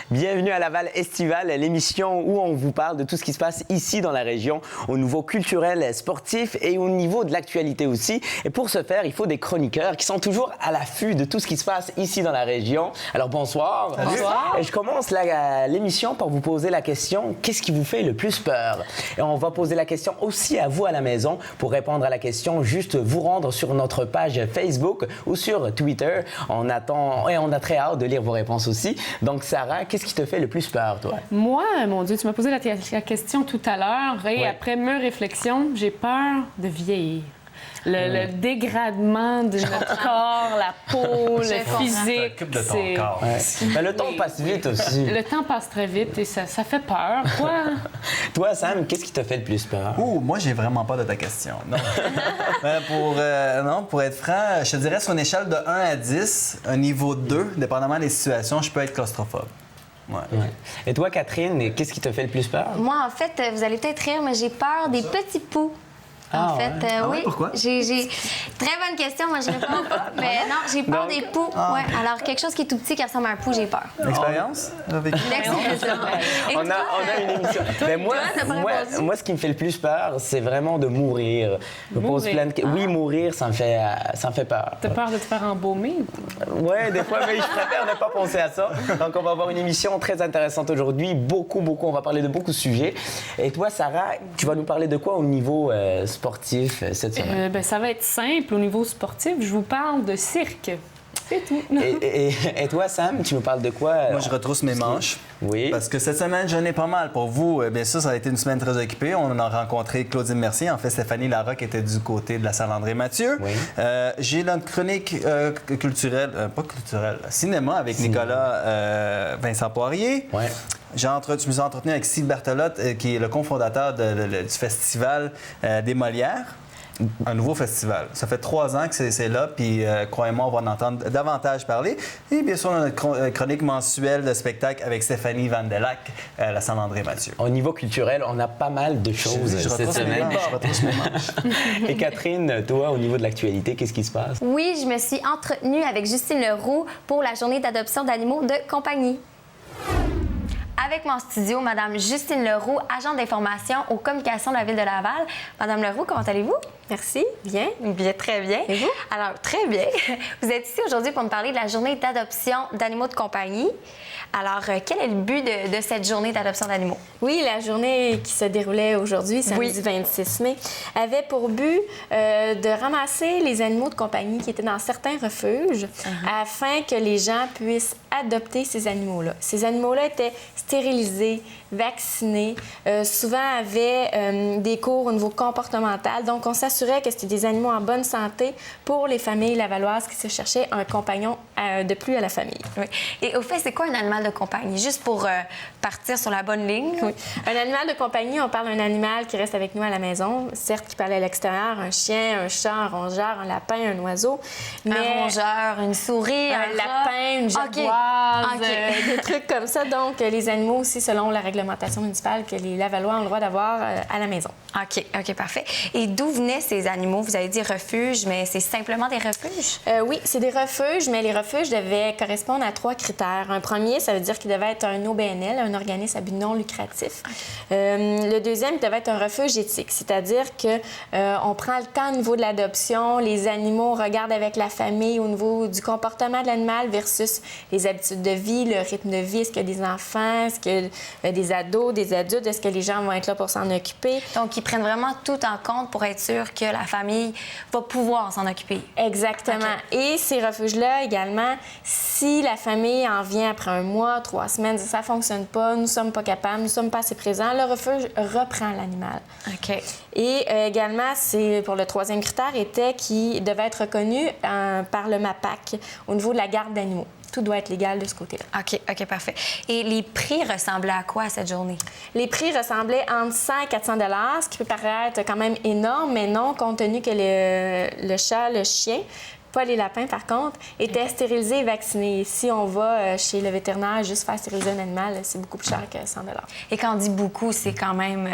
Bienvenue à Laval Estival, l'émission où on vous parle de tout ce qui se passe ici dans la région, au niveau culturel, sportif et au niveau de l'actualité aussi. Et pour ce faire, il faut des chroniqueurs qui sont toujours à l'affût de tout ce qui se passe ici dans la région. Alors bonsoir. Bonsoir. Et je commence l'émission par vous poser la question, qu'est-ce qui vous fait le plus peur? Et on va poser la question aussi à vous à la maison. Pour répondre à la question, juste vous rendre sur notre page Facebook ou sur Twitter. On attend et on a très hâte de lire vos réponses aussi. Donc Sarah, qu'est-ce qui te fait le plus peur, toi? Moi, mon Dieu, tu m'as posé la question tout à l'heure et après mes réflexions, j'ai peur de vieillir. Le dégradement de notre corps, la peau, le physique. T'occupes de ton corps. Ouais. Ben, le temps passe vite aussi. Le temps passe très vite et ça fait peur. Quoi? Toi, Sam, qu'est-ce qui te fait le plus peur? Moi, j'ai vraiment pas de ta question. Non. Pour être franc, je te dirais sur une échelle de 1 à 10, un niveau 2, dépendamment des situations, je peux être claustrophobe. Ouais. Et toi, Catherine, qu'est-ce qui te fait le plus peur? Moi, en fait, vous allez peut-être rire, mais j'ai peur des petits poux. Ah, en fait, oui. Pourquoi? J'ai... Très bonne question, moi je réponds pas. Mais non, j'ai peur des poux. Ouais. Alors, quelque chose qui est tout petit qui ressemble à un pou, j'ai peur. L'expérience? On a une émission. Ben, moi, ce qui me fait le plus peur, c'est vraiment de mourir. Je me pose plein de... Oui, mourir, ça me fait peur. T'as peur de te faire embaumer? Oui, des fois, mais je préfère ne pas penser à ça. Donc, on va avoir une émission très intéressante aujourd'hui. Beaucoup, on va parler de beaucoup de sujets. Et toi, Sarah, tu vas nous parler de quoi au niveau sportif cette semaine? Ça va être simple au niveau sportif. Je vous parle de cirque. C'est tout. Et toi, Sam, tu nous parles de quoi? Moi, je retrousse mes manches. Oui. Parce que cette semaine, j'en ai pas mal pour vous. Bien sûr, ça a été une semaine très occupée. On a rencontré Claudine Mercier. En fait, Stéphanie Larocque était du côté de la salle André-Mathieu. Oui. J'ai notre chronique cinéma avec Nicolas Vincent Poirier. Ouais. Je me suis entretenu avec Steve Berthelot, qui est le cofondateur du festival des Molières. Un nouveau festival. Ça fait 3 ans que c'est là, puis croyez-moi, on va en entendre davantage parler. Et bien sûr, notre chronique mensuelle de spectacle avec Stéphanie Vandelac, la salle André-Mathieu. Au niveau culturel, on a pas mal de choses cette semaine. Je retrousse mes manches. Et Catherine, toi, au niveau de l'actualité, qu'est-ce qui se passe? Oui, je me suis entretenue avec Justine Leroux pour la journée d'adoption d'animaux de compagnie. Avec mon studio, Madame Justine Leroux, agente d'information aux communications de la Ville de Laval. Madame Leroux, comment allez-vous? Merci. Bien? Bien, très bien. Et vous? Alors, très bien. Vous êtes ici aujourd'hui pour nous parler de la journée d'adoption d'animaux de compagnie. Alors, quel est le but de cette journée d'adoption d'animaux? Oui, la journée qui se déroulait aujourd'hui, samedi 26 mai, avait pour but de ramasser les animaux de compagnie qui étaient dans certains refuges afin que les gens puissent adopter ces animaux-là. Ces animaux-là étaient stérilisés, vaccinés, souvent avaient des cours au niveau comportemental. Donc, on s'assurait que c'était des animaux en bonne santé pour les familles lavalloises qui se cherchaient un compagnon de plus à la famille. Oui. Et au fait, c'est quoi un animal de compagnie? Juste pour partir sur la bonne ligne. Oui. Un animal de compagnie, on parle d'un animal qui reste avec nous à la maison, certes qui peut aller à l'extérieur, un chien, un chat, un rongeur, un lapin, un oiseau. Mais... Un rongeur, une souris, un lapin, une jaguar, des trucs comme ça. Donc, les animaux aussi, selon la réglementation municipale que les Lavallois ont le droit d'avoir à la maison. OK, parfait. Et d'où venaient ces animaux? Vous avez dit refuge, mais c'est simplement des refuges? Oui, c'est des refuges, mais les refuges devaient correspondre à 3 critères. Un premier, ça veut dire qu'il devait être un OBNL, un organisme à but non lucratif. Le deuxième, il devait être un refuge éthique, c'est-à-dire qu'on prend le temps au niveau de l'adoption, les animaux, on regarde avec la famille au niveau du comportement de l'animal versus les habitudes de vie, le rythme de vie, est-ce qu'il y a des enfants, est-ce qu'il y a des ados, des adultes, est-ce que les gens vont être là pour s'en occuper? Donc, ils prennent vraiment tout en compte pour être sûr que la famille va pouvoir s'en occuper. Exactement. Okay. Et ces refuges-là, également, si la famille en vient après 1 mois, 3 semaines, ça ne fonctionne pas, nous ne sommes pas capables, nous ne sommes pas assez présents, le refuge reprend l'animal. OK. Et également, c'est pour le 3e critère, était qu'il devait être reconnu par le MAPAC au niveau de la garde d'animaux. Tout doit être légal de ce côté-là. OK, parfait. Et les prix ressemblaient à quoi à cette journée? Les prix ressemblaient entre 100 et 400 $, ce qui peut paraître quand même énorme, mais non, compte tenu que le chat, le chien, pas les lapins, par contre, étaient stérilisés et vaccinés. Si on va chez le vétérinaire juste faire stériliser un animal, c'est beaucoup plus cher que 100 $. Et quand on dit beaucoup, c'est quand même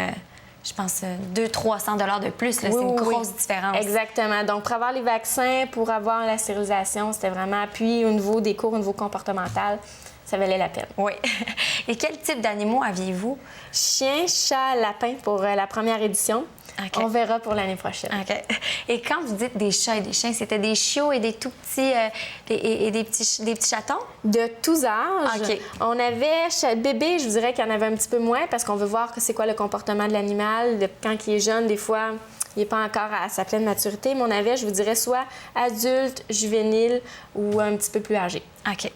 je pense, 200-300 $ de plus. Là. C'est une grosse différence. Exactement. Donc, pour avoir les vaccins, pour avoir la stérilisation, c'était vraiment... Puis, au niveau des cours, au niveau comportemental, ça valait la peine. Oui. Et quel type d'animaux aviez-vous? Chien, chat, lapin pour la première édition. Okay. On verra pour l'année prochaine. OK. Et quand vous dites des chats et des chiens, c'était des chiots et des tout petits des petits chatons? De tous âges. OK. On avait bébé, je vous dirais qu'il y en avait un petit peu moins parce qu'on veut voir c'est quoi le comportement de l'animal. Quand il est jeune, des fois, il n'est pas encore à sa pleine maturité. Mais on avait, je vous dirais, soit adulte, juvénile ou un petit peu plus âgé. OK.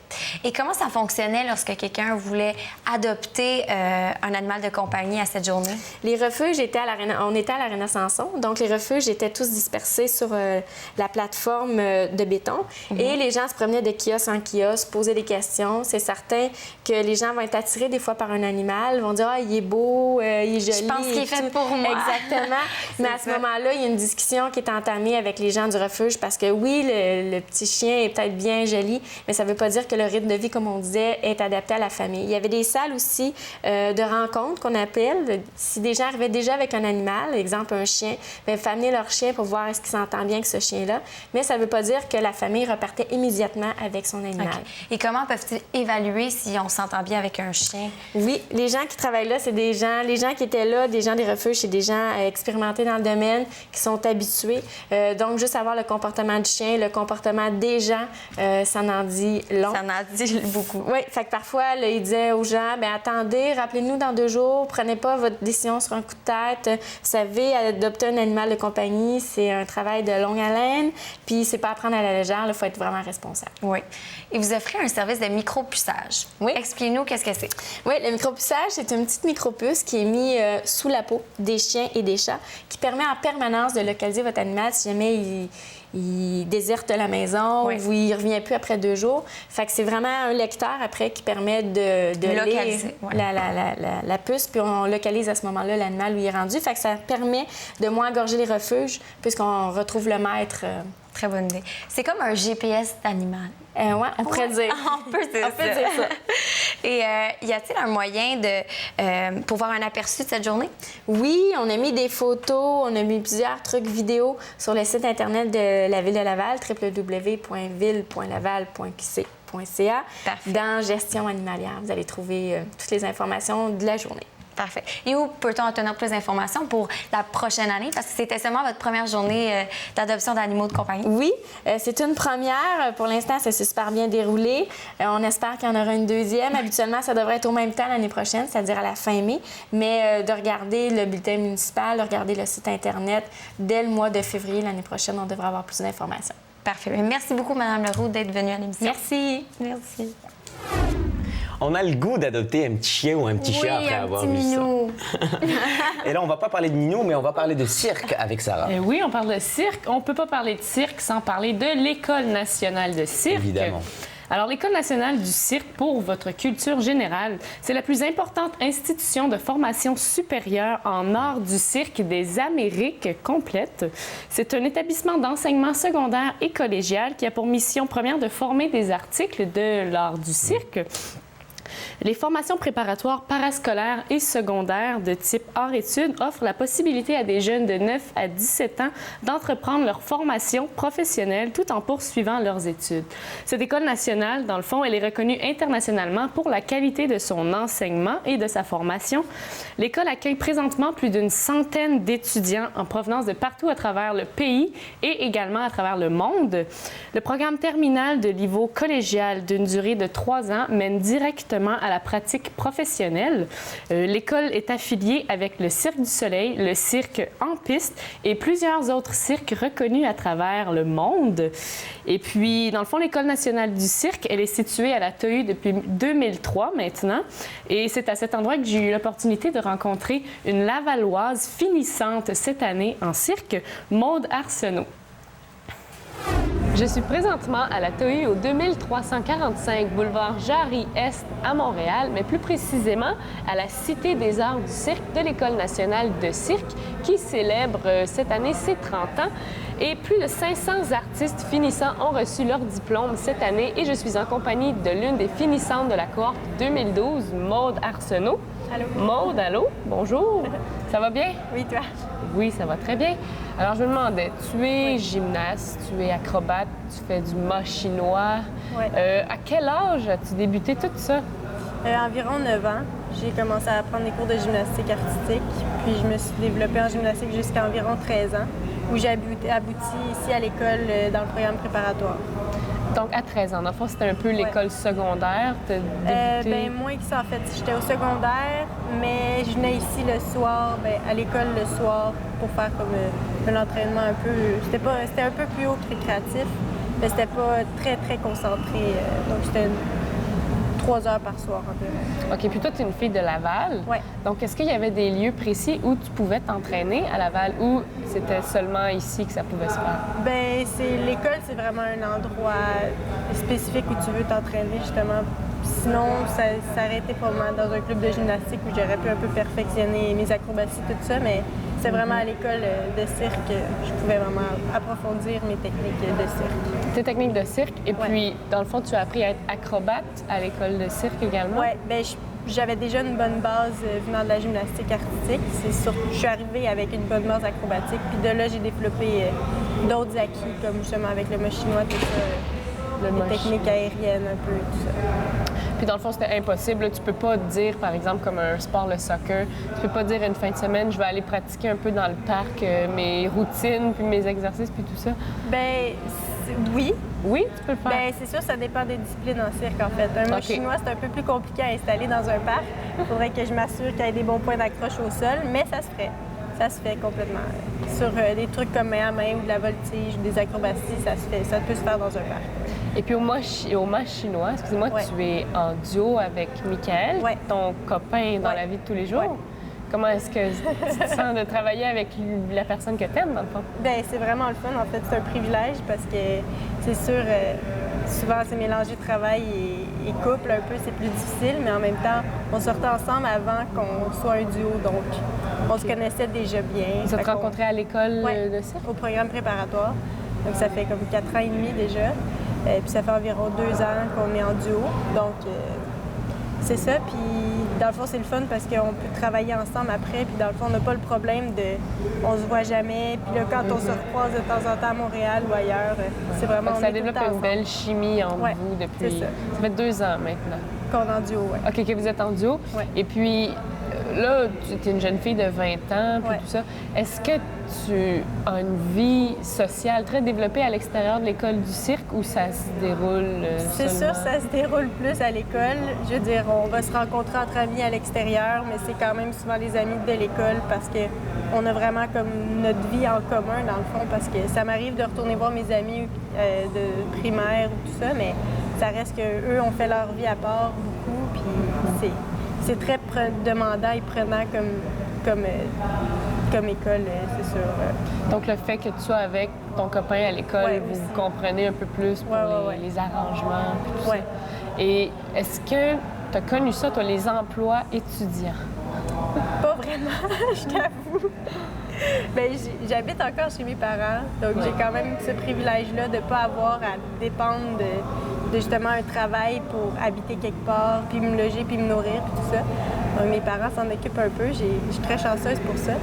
Et comment ça fonctionnait lorsque quelqu'un voulait adopter un animal de compagnie à cette journée? Les refuges on était à l'Arena Samson. Donc, les refuges étaient tous dispersés sur la plateforme de béton. Et les gens se promenaient de kiosque en kiosque, posaient des questions. C'est certain que les gens vont être attirés des fois par un animal, vont dire « Ah, il est beau, il est joli. » Je pense qu'il est fait pour moi. Exactement. Mais à ce moment-là, il y a une discussion qui est entamée avec les gens du refuge parce que oui, le petit chien est peut-être bien joli, mais ça veut pas dire que le rythme de vie, comme on disait, est adapté à la famille. Il y avait des salles aussi de rencontres qu'on appelle. Si des gens arrivaient déjà avec un animal, exemple un chien, bien, il faut amener leur chien pour voir est-ce qu'il s'entend bien avec ce chien-là. Mais ça ne veut pas dire que la famille repartait immédiatement avec son animal. Okay. Et comment peuvent-ils évaluer si on s'entend bien avec un chien? Oui, les gens qui travaillent là, c'est les gens qui étaient là, des gens des refuges, c'est des gens expérimentés dans le domaine, qui sont habitués. Donc, juste savoir le comportement du chien, le comportement des gens, ça en dit long. Ça en dit beaucoup. Oui, fait que parfois, là, il disait aux gens, bien, attendez, rappelez-nous dans 2 jours, prenez pas votre décision sur un coup de tête. Vous savez, adopter un animal de compagnie, c'est un travail de longue haleine, puis c'est pas à prendre à la légère, il faut être vraiment responsable. Oui. Et vous offrez un service de micropuçage. Oui. Expliquez-nous qu'est-ce que c'est. Oui, le micropuçage, c'est une petite micropuce qui est mise sous la peau des chiens et des chats, qui permet en permanence de localiser votre animal si jamais il déserte la maison ou il ne revient plus après 2 jours. Fait que c'est vraiment un lecteur après qui permet de localiser la puce, puis on localise à ce moment-là l'animal où il est rendu. Fait que ça permet de moins engorger les refuges puisqu'on retrouve le maître. Très bonne idée. C'est comme un GPS d'animal. Oui, on pourrait dire. On peut dire ça. Et y a-t-il un moyen de pour voir un aperçu de cette journée? Oui, on a mis des photos, on a mis plusieurs trucs vidéo sur le site Internet de la Ville de Laval, www.ville.laval.qc.ca. Dans Gestion animalière, vous allez trouver toutes les informations de la journée. Parfait. Et où peut-on obtenir plus d'informations pour la prochaine année? Parce que c'était seulement votre première journée d'adoption d'animaux de compagnie. Oui, c'est une première. Pour l'instant, ça s'est super bien déroulé. On espère qu'il y en aura une deuxième. Habituellement, ça devrait être au même temps l'année prochaine, c'est-à-dire à la fin mai. Mais de regarder le bulletin municipal, de regarder le site Internet, dès le mois de février l'année prochaine, on devrait avoir plus d'informations. Parfait. Merci beaucoup, Mme Leroux, d'être venue à l'émission. Merci. Merci. On a le goût d'adopter un petit chien ou un petit chien après avoir vu minou. ça. Et là, on va pas parler de minou, mais on va parler de cirque avec Sarah. Oui, on parle de cirque. On peut pas parler de cirque sans parler de l'École nationale de cirque. Évidemment. Alors, l'École nationale du cirque, pour votre culture générale, c'est la plus importante institution de formation supérieure en art du cirque des Amériques complète. C'est un établissement d'enseignement secondaire et collégial qui a pour mission première de former des articles de l'art du cirque. Les formations préparatoires parascolaires et secondaires de type art-études offrent la possibilité à des jeunes de 9 à 17 ans d'entreprendre leur formation professionnelle tout en poursuivant leurs études. Cette école nationale, dans le fond, elle est reconnue internationalement pour la qualité de son enseignement et de sa formation. L'école accueille présentement plus d'une centaine d'étudiants en provenance de partout à travers le pays et également à travers le monde. Le programme terminal de niveau collégial d'une durée de 3 ans mène directement à la pratique professionnelle. L'école est affiliée avec le Cirque du Soleil, le Cirque en piste et plusieurs autres cirques reconnus à travers le monde. Et puis, dans le fond, l'École nationale du cirque, elle est située à la TEU depuis 2003 maintenant. Et c'est à cet endroit que j'ai eu l'opportunité de rencontrer une Lavalloise finissante cette année en cirque, Maude Arsenault. Je suis présentement à la TOU au 2345 boulevard Jarry-Est à Montréal, mais plus précisément à la Cité des arts du cirque de l'École nationale de cirque qui célèbre cette année ses 30 ans. Et plus de 500 artistes finissants ont reçu leur diplôme cette année et je suis en compagnie de l'une des finissantes de la cohorte 2012, Maude Arsenault. Allô. Maude, allô, bonjour. Ça va bien? Oui, toi? Oui, ça va très bien. Alors, je me demandais, tu es gymnaste, tu es acrobate, tu fais du mât chinois. Oui. À quel âge as-tu débuté tout ça? Environ 9 ans. J'ai commencé à prendre des cours de gymnastique artistique, puis je me suis développée en gymnastique jusqu'à environ 13 ans, où j'ai abouti ici à l'école dans le programme préparatoire. Donc, à 13 ans, dans le fond, c'était un peu l'école secondaire. T'as débuté... Ben, moins que ça, en fait. J'étais au secondaire, mais je venais ici le soir, à l'école le soir, pour faire comme un entraînement un peu... C'était un peu plus haut que récréatif, mais c'était pas très, très concentré. Donc, c'était 3 heures par soir environ. OK, puis toi, tu es une fille de Laval. Oui. Donc, est-ce qu'il y avait des lieux précis où tu pouvais t'entraîner à Laval ou c'était seulement ici que ça pouvait se faire? Ben, l'école, c'est vraiment un endroit spécifique où tu veux t'entraîner, justement. Sinon, ça aurait été probablement dans un club de gymnastique où j'aurais pu un peu perfectionner mes acrobaties, tout ça, mais c'est vraiment à l'école de cirque que je pouvais vraiment approfondir mes techniques de cirque. Tes techniques de cirque, et puis, dans le fond, tu as appris à être acrobate à l'école de cirque également? Oui, bien, j'avais déjà une bonne base venant de la gymnastique artistique. Je suis arrivée avec une bonne base acrobatique, puis de là, j'ai développé d'autres acquis, comme justement avec le mât chinois, tout ça, les techniques aériennes un peu, tout ça. Puis dans le fond, c'était impossible. Là, tu peux pas dire, par exemple, comme un sport, le soccer, tu peux pas dire une fin de semaine, je vais aller pratiquer un peu dans le parc mes routines, puis mes exercices, puis tout ça. Bien, oui. Oui, tu peux le faire? Bien, c'est sûr, ça dépend des disciplines en cirque, en fait. Un mât chinois, c'est un peu plus compliqué à installer dans un parc. Il faudrait que je m'assure qu'il y ait des bons points d'accroche au sol, mais ça se ferait. Ça se fait complètement. Sur des trucs comme main à main ou de la voltige ou des acrobaties, ça se fait. Ça peut se faire dans un parc. Et puis au mât chinois, excusez-moi, tu es en duo avec Michael, ton copain dans la vie de tous les jours. Ouais. Comment est-ce que tu te sens de travailler avec la personne que tu aimes, dans le fond? Bien, c'est vraiment le fun. En fait, c'est un privilège parce que c'est sûr, souvent, c'est mélanger travail et couple un peu, c'est plus difficile, mais en même temps, on sortait ensemble avant qu'on soit un duo, donc on se connaissait déjà bien. Vous êtes rencontrés à l'école de cirque? Au programme préparatoire. Donc, ça fait comme 4 ans et demi déjà. Puis ça fait environ 2 ans qu'on est en duo. Donc, c'est ça. Puis, dans le fond, c'est le fun parce qu'on peut travailler ensemble après. Puis, dans le fond, on n'a pas le problème on se voit jamais. Puis là, quand on se recroise de temps en temps à Montréal ou ailleurs, c'est vraiment... Ça développe une belle chimie entre vous depuis... Ça fait 2 ans maintenant. Qu'on est en duo, oui. OK, que vous êtes en duo. Ouais. Et puis, là, tu es une jeune fille de 20 ans, puis tout ça. Est-ce que tu as une vie sociale très développée à l'extérieur de l'école du cirque ou ça se déroule C'est sûr, ça se déroule plus à l'école. Je veux dire, on va se rencontrer entre amis à l'extérieur, mais c'est quand même souvent les amis de l'école parce qu'on a vraiment comme notre vie en commun, dans le fond, parce que ça m'arrive de retourner voir mes amis de primaire ou tout ça, mais ça reste qu'eux ont fait leur vie à part beaucoup, puis c'est très demandant et prenant comme école, c'est sûr. Donc, le fait que tu sois avec ton copain à l'école, vous comprenez un peu plus pour les arrangements et tout ça. Et est-ce que tu as connu ça, toi, les emplois étudiants? Pas vraiment, je t'avoue. Bien, j'habite encore chez mes parents, donc j'ai quand même ce privilège-là de ne pas avoir à dépendre de justement un travail pour habiter quelque part, puis me loger, puis me nourrir, puis tout ça. Donc, mes parents s'en occupent un peu, je suis très chanceuse pour ça.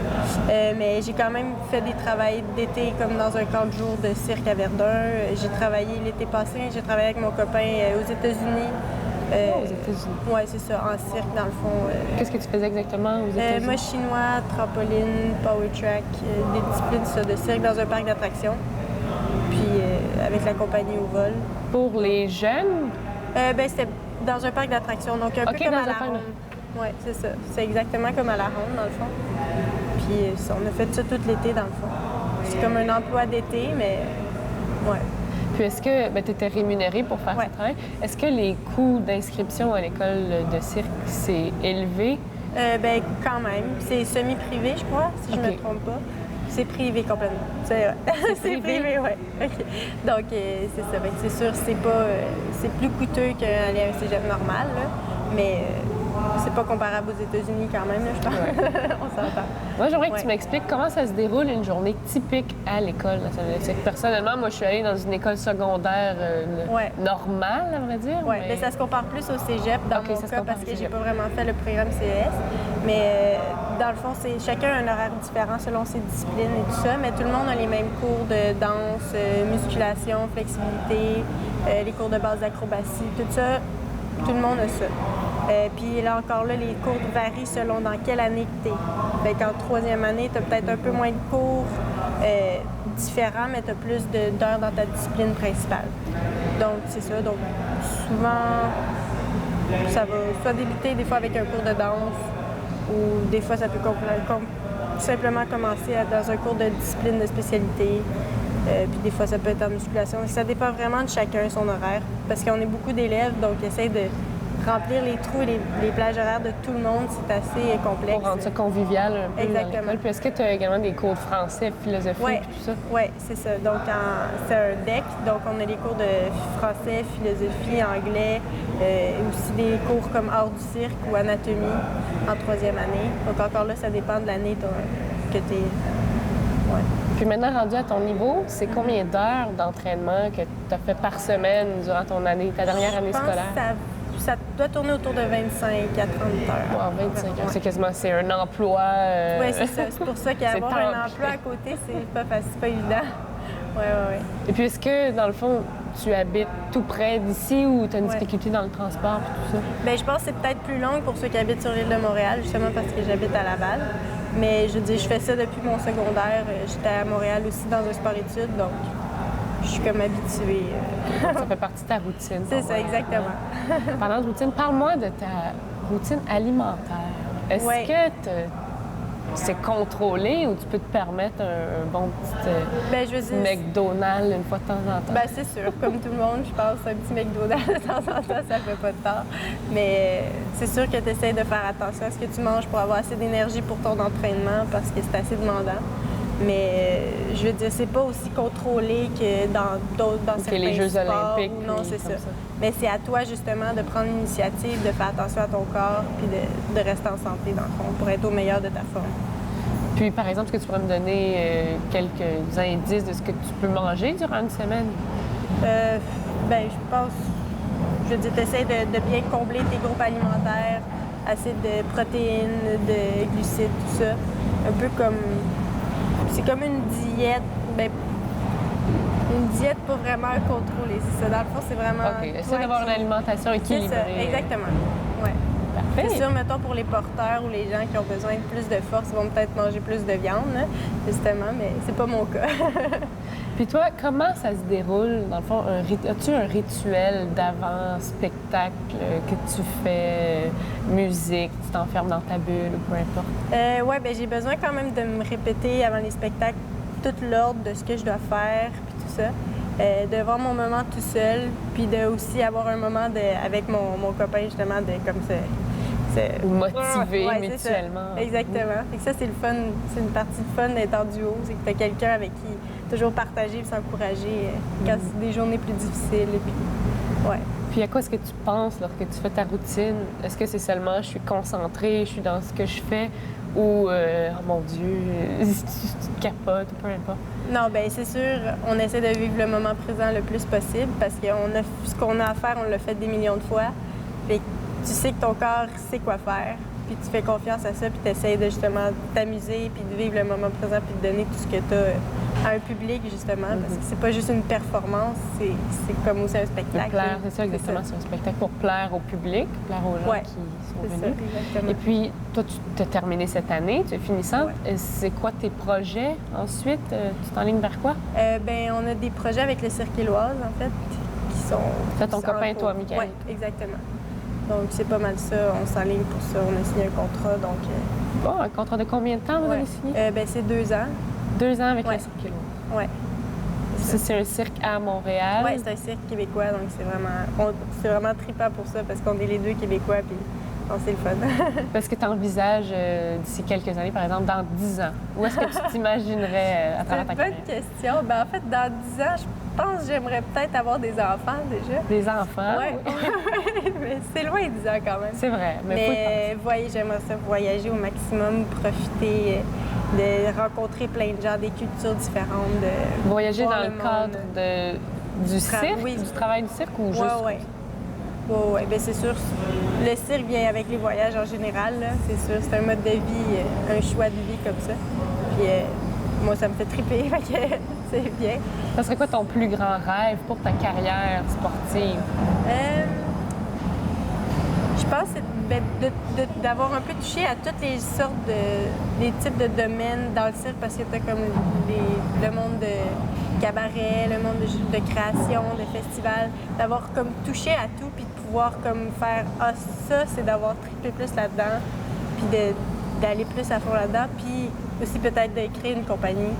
Mais j'ai quand même fait des travails d'été, comme dans un camp de jour de cirque à Verdun. J'ai travaillé l'été passé, j'ai travaillé avec mon copain aux États-Unis. Aux États-Unis? Oui, c'est ça, en cirque, dans le fond. Qu'est-ce que tu faisais exactement aux États-Unis? Mât chinois, trampoline, power track, des disciplines ça, de cirque dans un parc d'attractions. Puis avec la compagnie au vol. Pour les jeunes? Ben c'était dans un parc d'attractions, donc un peu comme à la ronde. Oui, c'est ça. C'est exactement comme à la ronde, dans le fond. Puis on a fait ça tout l'été, dans le fond. C'est comme un emploi d'été, mais ouais. Puis est-ce que tu étais rémunérée pour faire ce travail? Est-ce que les coûts d'inscription à l'école de cirque, c'est élevé? Ben quand même. C'est semi-privé, je crois, si je ne me trompe pas. C'est privé complètement. C'est privé, oui. OK. Donc, c'est ça. Fait que c'est sûr, c'est plus coûteux qu'aller à un cégep normal, là, mais c'est pas comparable aux États-Unis quand même, là, je pense. On s'entend. Moi, j'aimerais que tu m'expliques comment ça se déroule une journée typique à l'école. Personnellement, moi, je suis allée dans une école secondaire normale, à vrai dire. Oui, mais ça se compare plus au cégep dans mon cas parce que j'ai pas vraiment fait le programme CES. Mais dans le fond, chacun a un horaire différent selon ses disciplines et tout ça, mais tout le monde a les mêmes cours de danse, musculation, flexibilité, les cours de base d'acrobatie, tout ça. Tout le monde a ça. Puis là encore, les cours varient selon dans quelle année que tu es. Fait qu'en troisième année, tu as peut-être un peu moins de cours différents, mais tu as plus d'heures dans ta discipline principale. Donc, c'est ça. Donc, souvent, ça va soit débuter des fois avec un cours de danse ou des fois, ça peut simplement commencer dans un cours de discipline de spécialité. Puis des fois, ça peut être en musculation. Ça dépend vraiment de chacun, son horaire. Parce qu'on est beaucoup d'élèves, donc ils essayent de remplir les trous et les plages horaires de tout le monde. C'est assez complexe. Pour rendre ça convivial un peu. Exactement. Dans l'école. Puis est-ce que tu as également des cours de français, philosophie et tout ça? Oui, c'est ça. Donc, c'est un DEC. Donc, on a les cours de français, philosophie, anglais, aussi des cours comme art du cirque ou anatomie en troisième année. Donc, encore là, ça dépend de l'année que tu es. Ouais. Puis maintenant, rendu à ton niveau, c'est combien d'heures d'entraînement que tu as fait par semaine durant ton année, ta dernière année scolaire? Ça doit tourner autour de 25 à 30 heures. Wow, 25 heures, c'est un emploi. Oui, c'est ça. C'est pour ça qu'avoir un emploi à côté, c'est pas facile, c'est pas évident. Oui. Et puis, est-ce que, dans le fond, tu habites tout près d'ici ou tu as une difficulté dans le transport et tout ça? Bien, je pense que c'est peut-être plus long pour ceux qui habitent sur l'île de Montréal, justement parce que j'habite à Laval. Mais je veux dire, je fais ça depuis mon secondaire. J'étais à Montréal aussi dans un sport-études, donc je suis comme habituée. Ça fait partie de ta routine. C'est ça, exactement. Parlant de routine, parle-moi de ta routine alimentaire. Est-ce que c'est contrôlé ou tu peux te permettre un bon petit McDonald's une fois de temps en temps? Bien, c'est sûr. Comme tout le monde, je pense un petit McDonald's de temps en temps, ça fait pas de tort. Mais c'est sûr que tu essaies de faire attention à ce que tu manges pour avoir assez d'énergie pour ton entraînement parce que c'est assez demandant. Mais je veux dire, c'est pas aussi contrôlé que dans certains les Jeux sports. olympiques. Non, c'est ça. Mais c'est à toi, justement, de prendre l'initiative, de faire attention à ton corps puis de rester en santé, dans le fond, pour être au meilleur de ta forme. Puis, par exemple, est-ce que tu pourrais me donner quelques indices de ce que tu peux manger durant une semaine? Bien, je pense... Je veux dire, tu essaies de bien combler tes groupes alimentaires, assez de protéines, de glucides, tout ça. Un peu comme... C'est comme une diète, bien, une diète pas vraiment contrôlée, c'est ça. Dans le fond, c'est vraiment... OK, essaie d'avoir une alimentation équilibrée. C'est ça, exactement. Ouais. Parfait. C'est sûr, mettons, pour les porteurs ou les gens qui ont besoin de plus de force, ils vont peut-être manger plus de viande, là, justement, mais c'est pas mon cas. Puis toi, comment ça se déroule, dans le fond? As-tu un rituel d'avant-spectacle que tu fais, musique, tu t'enfermes dans ta bulle ou peu importe? Oui, bien, j'ai besoin quand même de me répéter avant les spectacles tout l'ordre de ce que je dois faire, puis tout ça. De voir mon moment tout seul, puis de aussi avoir un moment avec mon copain, justement, de comme ça. Ou motiver mutuellement. Exactement. Fait que ça, c'est le fun. C'est une partie de fun d'être en duo. C'est que tu as quelqu'un avec qui toujours partager et s'encourager quand c'est des journées plus difficiles. Puis à quoi est-ce que tu penses lorsque tu fais ta routine? Est-ce que c'est seulement je suis concentrée, je suis dans ce que je fais ou, oh mon Dieu, tu te capotes ou peu importe? Non, bien c'est sûr, on essaie de vivre le moment présent le plus possible parce que ce qu'on a à faire, on l'a fait des millions de fois. Fait que tu sais que ton corps sait quoi faire, puis tu fais confiance à ça, puis tu essaies de justement t'amuser, puis de vivre le moment présent, puis de donner tout ce que tu as à un public, justement, parce que c'est pas juste une performance, c'est comme aussi un spectacle. Plaire, c'est ça, exactement. C'est un spectacle pour plaire au public, plaire aux gens qui sont venus. Ça, exactement. Et puis, toi, tu as terminé cette année, tu es finissante. C'est quoi tes projets ensuite? Tu t'enlignes vers quoi? Bien, on a des projets avec le Cirque Éloise, en fait, qui sont... C'est ton copain et toi, Michael? Oui, exactement. Donc, c'est pas mal ça. On s'enligne pour ça. On a signé un contrat, donc... Bon, un contrat de combien de temps vous avez signé? Bien, c'est 2 ans. 2 ans avec le Cirque Éloise? Oui. C'est un cirque à Montréal? Oui, c'est un cirque québécois, donc c'est vraiment trippant pour ça, parce qu'on est les deux Québécois, puis Non, c'est le fun. Est-ce que tu envisages d'ici quelques années, par exemple, dans 10 ans? Où est-ce que tu t'imaginerais à travers ta C'est une carrière? bonne question. Ben, en fait, dans 10 ans, je pense que j'aimerais peut-être avoir des enfants déjà. Des enfants? Oui. Mais c'est loin 10 ans quand même. C'est vrai, mais faut y penser. Mais j'aimerais ça voyager au maximum, profiter de rencontrer plein de gens, des cultures différentes. De Voyager voir dans le cadre du cirque, oui. du travail du cirque ou juste... Oui. Oui, bien c'est sûr. Le cirque vient avec les voyages en général, là, c'est sûr. C'est un mode de vie, un choix de vie comme ça. Puis moi, ça me fait triper, fait que c'est bien. Ça serait quoi ton plus grand rêve pour ta carrière sportive? Je pense que c'est d'avoir un peu touché à toutes les sortes des types de domaines dans le cirque, parce que tu as comme le monde de cabaret, le monde de création, de festival, d'avoir comme touché à tout, puis de pouvoir comme faire « Ah, ça, c'est d'avoir trippé plus là-dedans », puis d'aller plus à fond là-dedans, puis aussi peut-être de créer une compagnie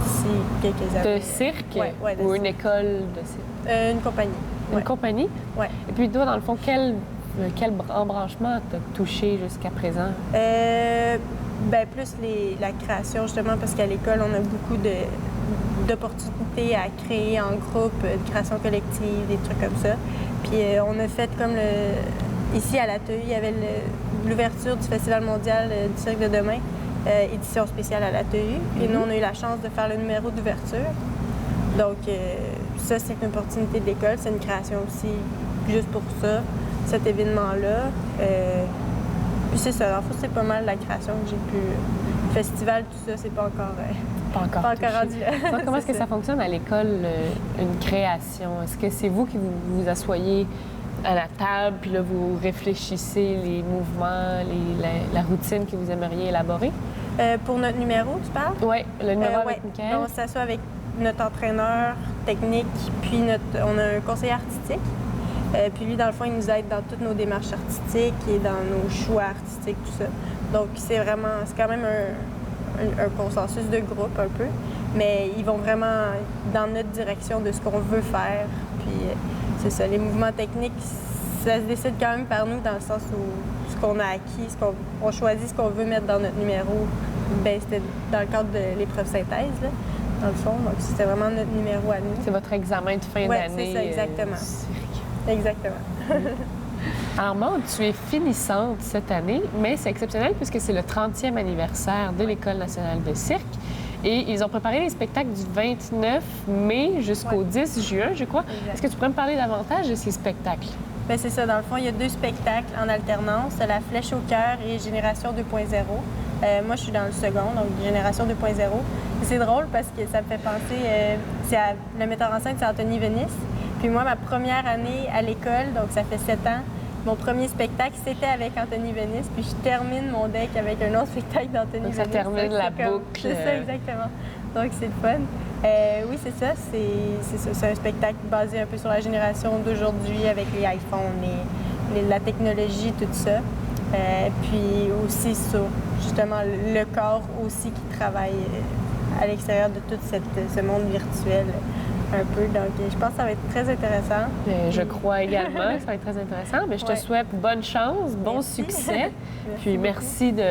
d'ici quelques années. De cirque? Ouais, de ou cirque. une école de cirque? Une compagnie. Une compagnie? Oui. Et puis toi, dans le fond, quel embranchement t'as touché jusqu'à présent? Ben plus la création, justement, parce qu'à l'école, on a beaucoup d'opportunités à créer en groupe, de création collective, des trucs comme ça. Puis on a fait comme ici à l'ATEU, il y avait l'ouverture du Festival mondial du cirque de demain, édition spéciale à l'ATEU. Et nous, on a eu la chance de faire le numéro d'ouverture. Donc ça, c'est une opportunité de l'école, c'est une création aussi juste pour ça, cet événement-là. Puis c'est ça, en fait, c'est pas mal la création que j'ai pu... Le festival, tout ça, c'est pas encore... Pas encore rendu là. Donc, comment est-ce que C'est ça fonctionne à l'école, une création? Est-ce que c'est vous qui vous asseyez à la table, puis là, vous réfléchissez les mouvements, la routine que vous aimeriez élaborer? Pour notre numéro, tu parles? Oui, le numéro avec Ouais. Mickaël. On s'assoit avec notre entraîneur technique, puis on a un conseiller artistique. Puis lui, dans le fond, il nous aide dans toutes nos démarches artistiques et dans nos choix artistiques, tout ça. Donc, c'est quand même un consensus de groupe un peu, mais ils vont vraiment dans notre direction de ce qu'on veut faire. Puis c'est ça, les mouvements techniques, ça se décide quand même par nous, dans le sens où ce qu'on a acquis, on choisit ce qu'on veut mettre dans notre numéro. Bien, c'était dans le cadre de l'épreuve synthèse, là, dans le fond. Donc, c'était vraiment notre numéro à nous. C'est votre examen de fin Oui, d'année. c'est ça, exactement. Du cirque. Exactement. Armande, tu es finissante cette année, mais c'est exceptionnel puisque c'est le 30e anniversaire de l'École nationale de cirque. Et ils ont préparé les spectacles du 29 mai jusqu'au 10 juin, je crois. Exact. Est-ce que tu pourrais me parler davantage de ces spectacles? Bien, c'est ça. Dans le fond, il y a 2 spectacles en alternance, La Flèche au cœur et Génération 2.0. Moi, je suis dans le second, donc Génération 2.0. Et c'est drôle parce que ça me fait penser... le metteur en scène, c'est Anthony Venisse. Puis moi, ma première année à l'école, donc ça fait 7 ans, mon premier spectacle, c'était avec Anthony Venisse. Puis je termine mon deck avec un autre spectacle d'Anthony Venisse. Donc ça termine la boucle. C'est ça, exactement. Donc c'est le fun. Oui, c'est ça. C'est un spectacle basé un peu sur la génération d'aujourd'hui avec les iPhones, la technologie, tout ça. Puis aussi sur justement le corps aussi qui travaille à l'extérieur de tout ce monde virtuel. Un peu. Donc, je pense que ça va être très intéressant. Je crois également que ça va être très intéressant. Mais je te souhaite bonne chance, bon succès. Puis merci du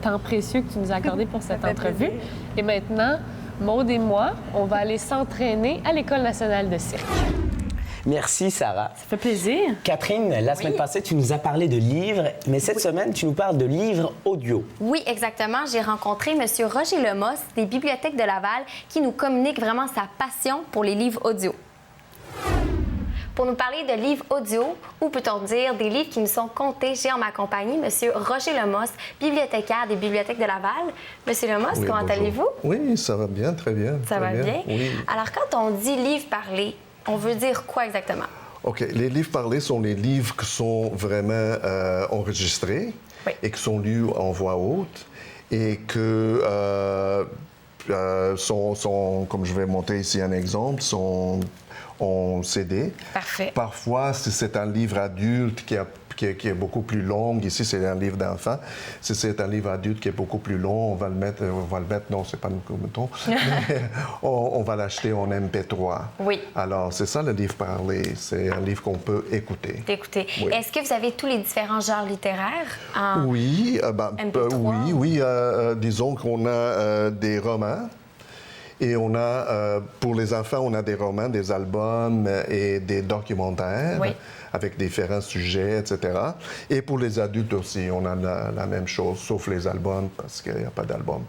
temps précieux que tu nous as accordé pour cette entrevue. Plaisir. Et maintenant, Maude et moi, on va aller s'entraîner à l'École nationale de cirque. Merci, Sarah. Ça fait plaisir. Catherine, la semaine passée, tu nous as parlé de livres, mais cette semaine, tu nous parles de livres audio. Oui, exactement. J'ai rencontré M. Roger Lemos des Bibliothèques de Laval qui nous communique vraiment sa passion pour les livres audio. Pour nous parler de livres audio, ou peut-on dire des livres qui nous sont contés, j'ai en ma compagnie M. Roger Lemos, bibliothécaire des Bibliothèques de Laval. M. Lemos, Oui, comment bonjour. allez-vous? Oui, ça va bien, très bien. Ça très va bien? Oui. Alors, quand on dit livre parlé, on veut dire quoi exactement? OK. Les livres parlés sont les livres qui sont vraiment enregistrés et qui sont lus en voix haute et que sont, comme je vais montrer ici un exemple, sont en CD. Parfait. Parfois, si c'est un livre adulte qui qui est beaucoup plus long. Ici, c'est un livre d'enfant. Si c'est un livre adulte qui est beaucoup plus long, on va le mettre, non, c'est pas nous mettons, on va l'acheter en MP3. Oui. Alors, c'est ça le livre parlé. C'est un livre qu'on peut écouter. D'écouter. Oui. Est-ce que vous avez tous les différents genres littéraires en Oui, MP3? oui. Disons qu'on a des romans. Et on a, pour les enfants, on a des romans, des albums et des documentaires avec différents sujets, etc. Et pour les adultes aussi, on a la même chose, sauf les albums, parce qu'il n'y a pas d'album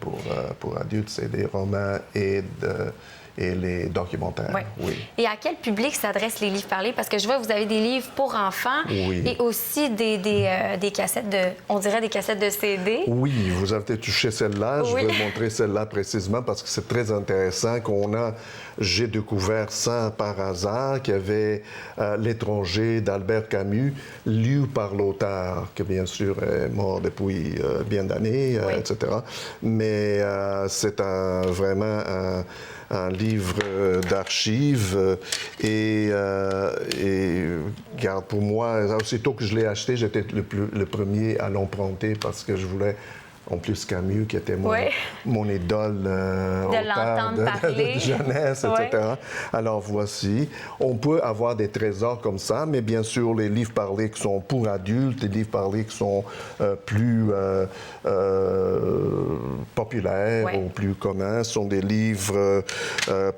pour adultes. C'est des romans et les documentaires. Oui. Et à quel public s'adressent les livres parlés? Parce que je vois que vous avez des livres pour enfants et aussi des cassettes on dirait des cassettes de CD. Oui, vous avez touché celle-là. Je vais montrer celle-là précisément parce que c'est très intéressant j'ai découvert ça par hasard, qu'il y avait L'étranger d'Albert Camus, lu par l'auteur, qui bien sûr est mort depuis bien d'années, etc. Mais c'est vraiment un livre d'archives et regarde, pour moi, aussitôt que je l'ai acheté, j'étais le premier à l'emprunter parce que je voulais, en plus Camus, qui était mon idole auteur de jeunesse, etc. Alors voici, on peut avoir des trésors comme ça, mais bien sûr, les livres parlés qui sont pour adultes, les livres parlés qui sont plus populaires ou plus communs, sont des livres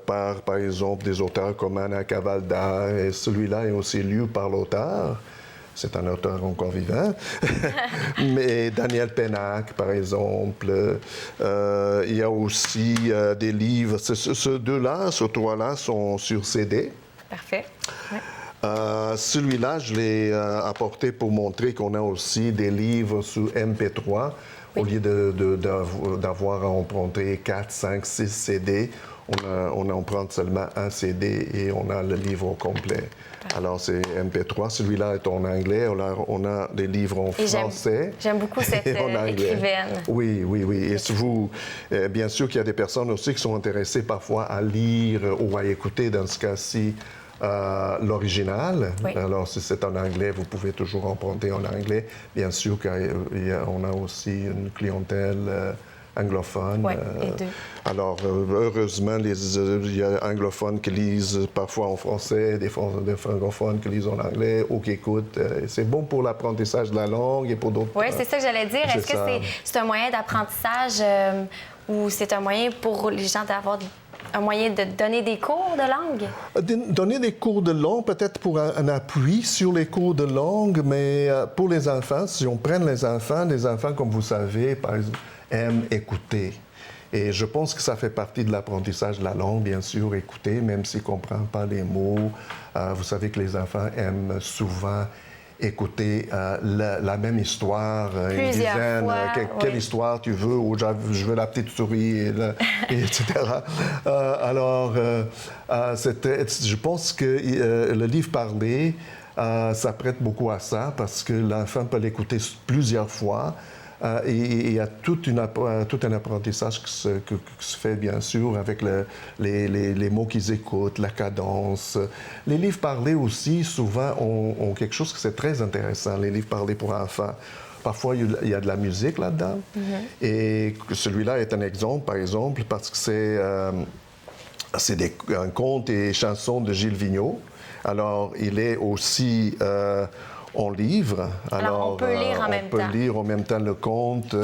par exemple, des auteurs comme Anna Cavalda, et celui-là est aussi lu par l'auteur. C'est un auteur encore vivant. Mais Daniel Pennac, par exemple. Il y a aussi des livres. Ces deux-là, ces trois-là sont sur CD. Parfait. Celui-là, je l'ai apporté pour montrer qu'on a aussi des livres sous MP3. Au lieu d'avoir à emprunter 4, 5, 6 CD, on emprunte seulement un CD et on a le livre au complet. Alors, c'est MP3. Celui-là est en anglais. On a des livres en français. J'aime beaucoup cette écrivaine. Oui. Et bien sûr qu'il y a des personnes aussi qui sont intéressées parfois à lire ou à écouter, dans ce cas-ci, l'original. Alors, si c'est en anglais, vous pouvez toujours emprunter en anglais. Bien sûr qu'on a aussi une clientèle anglophone. Alors, heureusement, il y a anglophones qui lisent parfois en français, des francophones qui lisent en anglais ou qui écoutent. C'est bon pour l'apprentissage de la langue et pour d'autres. Oui, c'est ça que j'allais dire. Est-ce que c'est un moyen d'apprentissage ou c'est un moyen pour les gens d'avoir un moyen de donner des cours de langue? Donner des cours de langue, peut-être pour un appui sur les cours de langue, mais pour les enfants, si on prend les enfants, comme vous savez, par exemple, aiment écouter. Et je pense que ça fait partie de l'apprentissage de la langue, bien sûr, écouter, même s'ils ne comprennent pas les mots. Vous savez que les enfants aiment souvent écouter la même histoire, une dizaine, quelle histoire tu veux, ou je veux la petite souris, etc. Alors, je pense que le livre parlé s'apprête beaucoup à ça, parce que l'enfant peut l'écouter plusieurs fois. Et il y a tout un apprentissage qui se fait, bien sûr, avec les mots qu'ils écoutent, la cadence. Les livres parlés aussi, souvent, ont quelque chose qui c'est très intéressant, les livres parlés pour enfants. Parfois, il y a de la musique là-dedans. Et celui-là est un exemple, par exemple, parce que c'est un conte et chansons de Gilles Vigneault. Alors, il est aussi en livre. Alors on peut lire en même temps. On peut lire en même temps le conte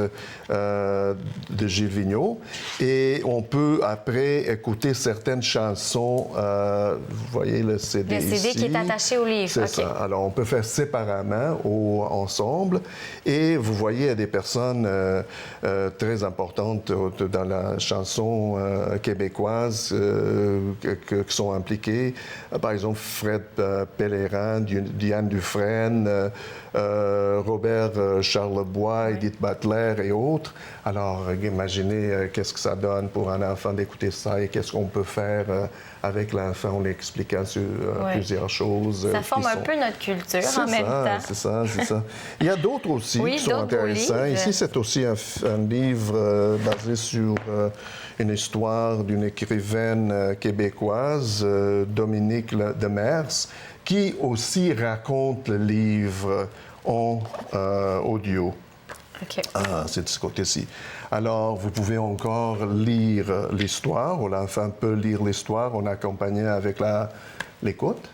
de Gilles Vigneault. Et on peut après écouter certaines chansons. Vous voyez le CD ici. Le CD qui est attaché au livre. C'est ça. Alors on peut faire séparément ou ensemble. Et vous voyez, il y a des personnes très importantes dans la chanson québécoise qui sont impliquées. Par exemple, Fred Pellerin, Diane Dufresne, Robert Charlebois, Edith Butler et autres. Alors, imaginez qu'est-ce que ça donne pour un enfant d'écouter ça et qu'est-ce qu'on peut faire avec l'enfant en expliquant sur plusieurs choses. Ça forme un peu notre culture en même temps. C'est ça. Il y a d'autres aussi qui sont intéressants. Ici, c'est aussi un livre basé sur une histoire d'une écrivaine québécoise, Dominique Demers, qui aussi raconte le livre en audio. OK. C'est de ce côté-ci. Alors, vous pouvez encore lire l'histoire, ou l'enfant peut lire l'histoire en accompagnant avec l'écoute,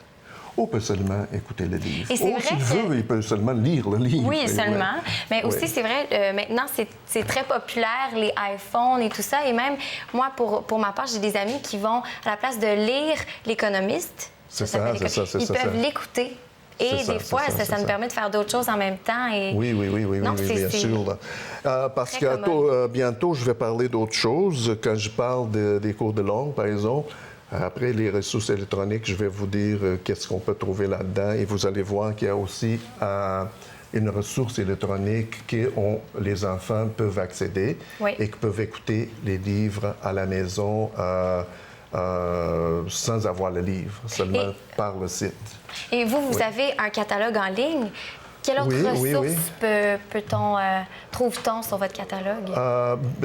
ou peut seulement écouter le livre. Et c'est ou vrai s'il veut, il peut seulement lire le livre. Oui, Et seulement. Mais Oui. aussi, c'est vrai, maintenant, c'est très populaire, les iPhones et tout ça. Et même, moi, pour ma part, j'ai des amis qui vont, à la place de lire l'Économiste, C'est ça ça, s'appelle c'est ça, ils peuvent l'écouter. Et C'est ça, des c'est fois, ça, ça c'est nous ça. permet de faire d'autres choses en même temps. Et... Oui, Non, bien sûr. Parce très que commode. bientôt, je vais parler d'autres choses. Quand je parle des cours de langue, par exemple, après les ressources électroniques, je vais vous dire qu'est-ce qu'on peut trouver là-dedans. Et vous allez voir qu'il y a aussi une ressource électronique que les enfants peuvent accéder Oui. et qui peuvent écouter les livres à la maison sans avoir le livre, seulement Et- par le site. Et vous avez un catalogue en ligne. Quelle autre ressource trouve-t-on sur votre catalogue?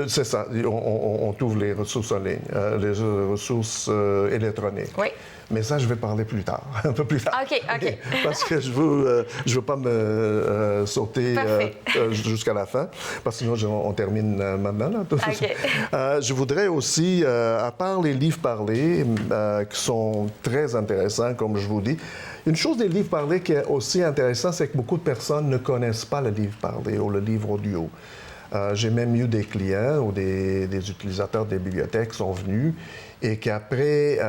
C'est ça. On trouve les ressources en ligne, les ressources électroniques. Oui. Mais ça, je vais parler plus tard, un peu plus tard. OK. Parce que je veux pas me sauter jusqu'à la fin, parce que sinon, on termine maintenant. Là, tout ça. OK. Je voudrais aussi, à part les livres parlés, qui sont très intéressants, comme je vous dis, une chose des livres parlés qui est aussi intéressant, c'est que beaucoup de personnes ne connaissent pas le livre parlé ou le livre audio. J'ai même eu des clients ou des utilisateurs des bibliothèques qui sont venus et qui, après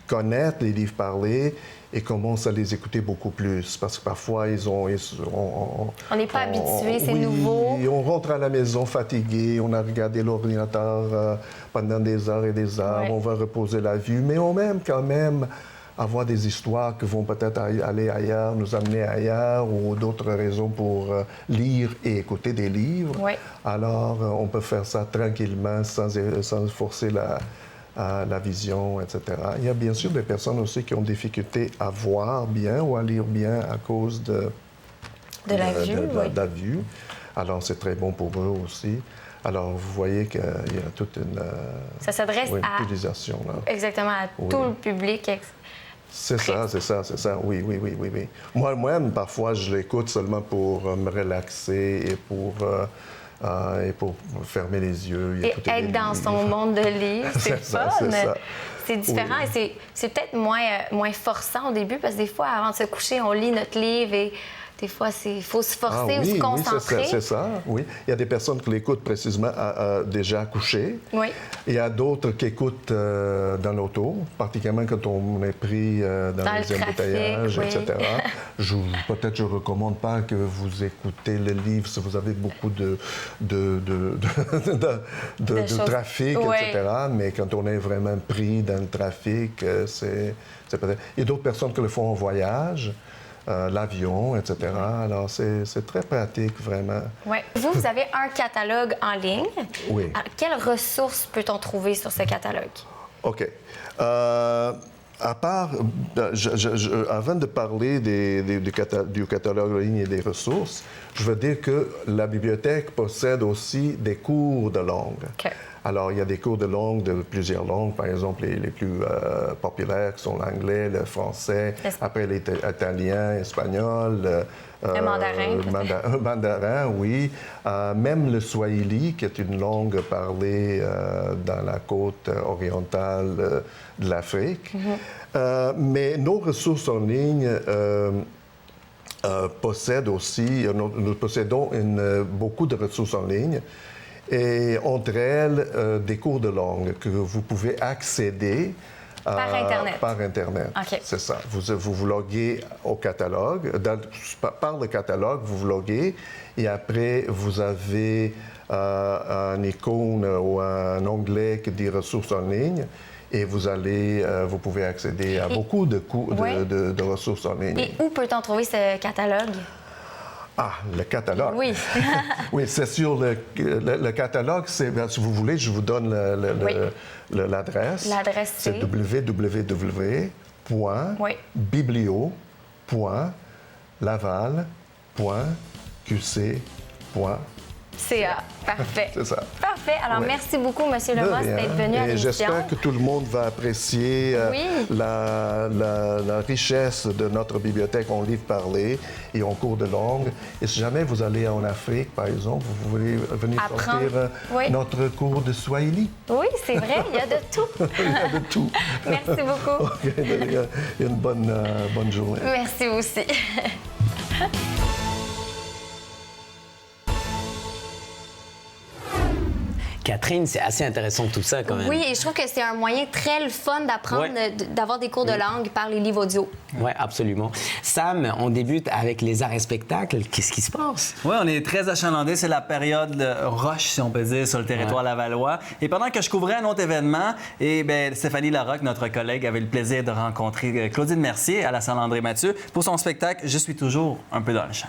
connaître les livres parlés, et commencent à les écouter beaucoup plus. Parce que parfois, On n'est pas habitué, c'est nouveau. On rentre à la maison fatigué, on a regardé l'ordinateur pendant des heures et des heures, Ouais. on va reposer la vue, mais on aime quand même avoir des histoires qui vont peut-être aller ailleurs, nous amener ailleurs, ou d'autres raisons pour lire et écouter des livres. Ouais. Alors, on peut faire ça tranquillement, sans forcer la vision, etc. Il y a bien sûr des personnes aussi qui ont des difficultés à voir bien ou à lire bien à cause de la vue, oui. de la vue. Alors, c'est très bon pour eux aussi. Alors, vous voyez qu'il y a toute une Ça s'adresse à... utilisation. Là. Exactement, à tout le public. C'est ça. Oui. Moi-même, parfois, je l'écoute seulement pour me relaxer et pour fermer les yeux. Et être dans son monde de livres, c'est fun. C'est différent et c'est peut-être moins forçant au début parce que des fois, avant de se coucher, on lit notre livre et des fois, il faut se forcer ou se concentrer. Oui, c'est ça, oui. Il y a des personnes qui l'écoutent précisément déjà couchées. Oui. Il y a d'autres qui écoutent dans l'auto, particulièrement quand on est pris dans les embouteillages, oui. etc. Peut-être je ne recommande pas que vous écoutez le livre si vous avez beaucoup de trafic, Oui. etc. Mais quand on est vraiment pris dans le trafic, c'est peut-être... Il y a d'autres personnes qui le font en voyage. L'avion, etc. Alors, c'est très pratique, vraiment. Oui. Vous avez un catalogue en ligne. Oui. Alors, quelles ressources peut-on trouver sur ce catalogue? OK. À part, avant de parler du catalogue en ligne et des ressources, je veux dire que la bibliothèque possède aussi des cours de langue. OK. Alors, il y a des cours de langue, de plusieurs langues. Par exemple, les plus populaires qui sont l'anglais, le français, après l'italien, l'espagnol. Le mandarin. Mandarin, oui. Même le swahili, qui est une langue parlée dans la côte orientale de l'Afrique. Mais nos ressources en ligne possèdent aussi, nous possédons beaucoup de ressources en ligne. Et entre elles, des cours de langue que vous pouvez accéder par Internet. Par Internet, OK. C'est ça. Vous loguez au catalogue. Par le catalogue, vous vous loguez et après, vous avez un icône ou un onglet qui dit « Ressources en ligne » et vous pouvez accéder à beaucoup de ressources en ligne. Et où peut-on trouver ce catalogue? Ah, le catalogue. Oui. Oui, c'est sur le catalogue. Si vous voulez, je vous donne l'adresse. L'adresse, c'est www.biblio.laval.qc.ca. CA. Parfait. C'est ça. Parfait. Parfait. Alors, merci beaucoup, M. Lemos, d'être venu à l'émission. J'espère que tout le monde va apprécier la richesse de notre bibliothèque en livres parlés et en cours de langue. Et si jamais vous allez en Afrique, par exemple, vous voulez venir sortir notre cours de Swahili. Oui, c'est vrai, il y a de tout. Il y a de tout. Merci beaucoup. Une bonne journée. Merci aussi. Catherine, c'est assez intéressant tout ça quand même. Oui, et je trouve que c'est un moyen très le fun d'apprendre, d'avoir des cours de langue par les livres audio. Oui, absolument. Sam, on débute avec les arts et spectacles. Qu'est-ce qui se passe? Oui, on est très achalandés. C'est la période de rush, si on peut dire, sur le territoire lavallois. Et pendant que je couvrais un autre événement, Stéphanie Larocque, notre collègue, avait le plaisir de rencontrer Claudine Mercier à la salle André-Mathieu pour son spectacle « Je suis toujours un peu dans le champ ».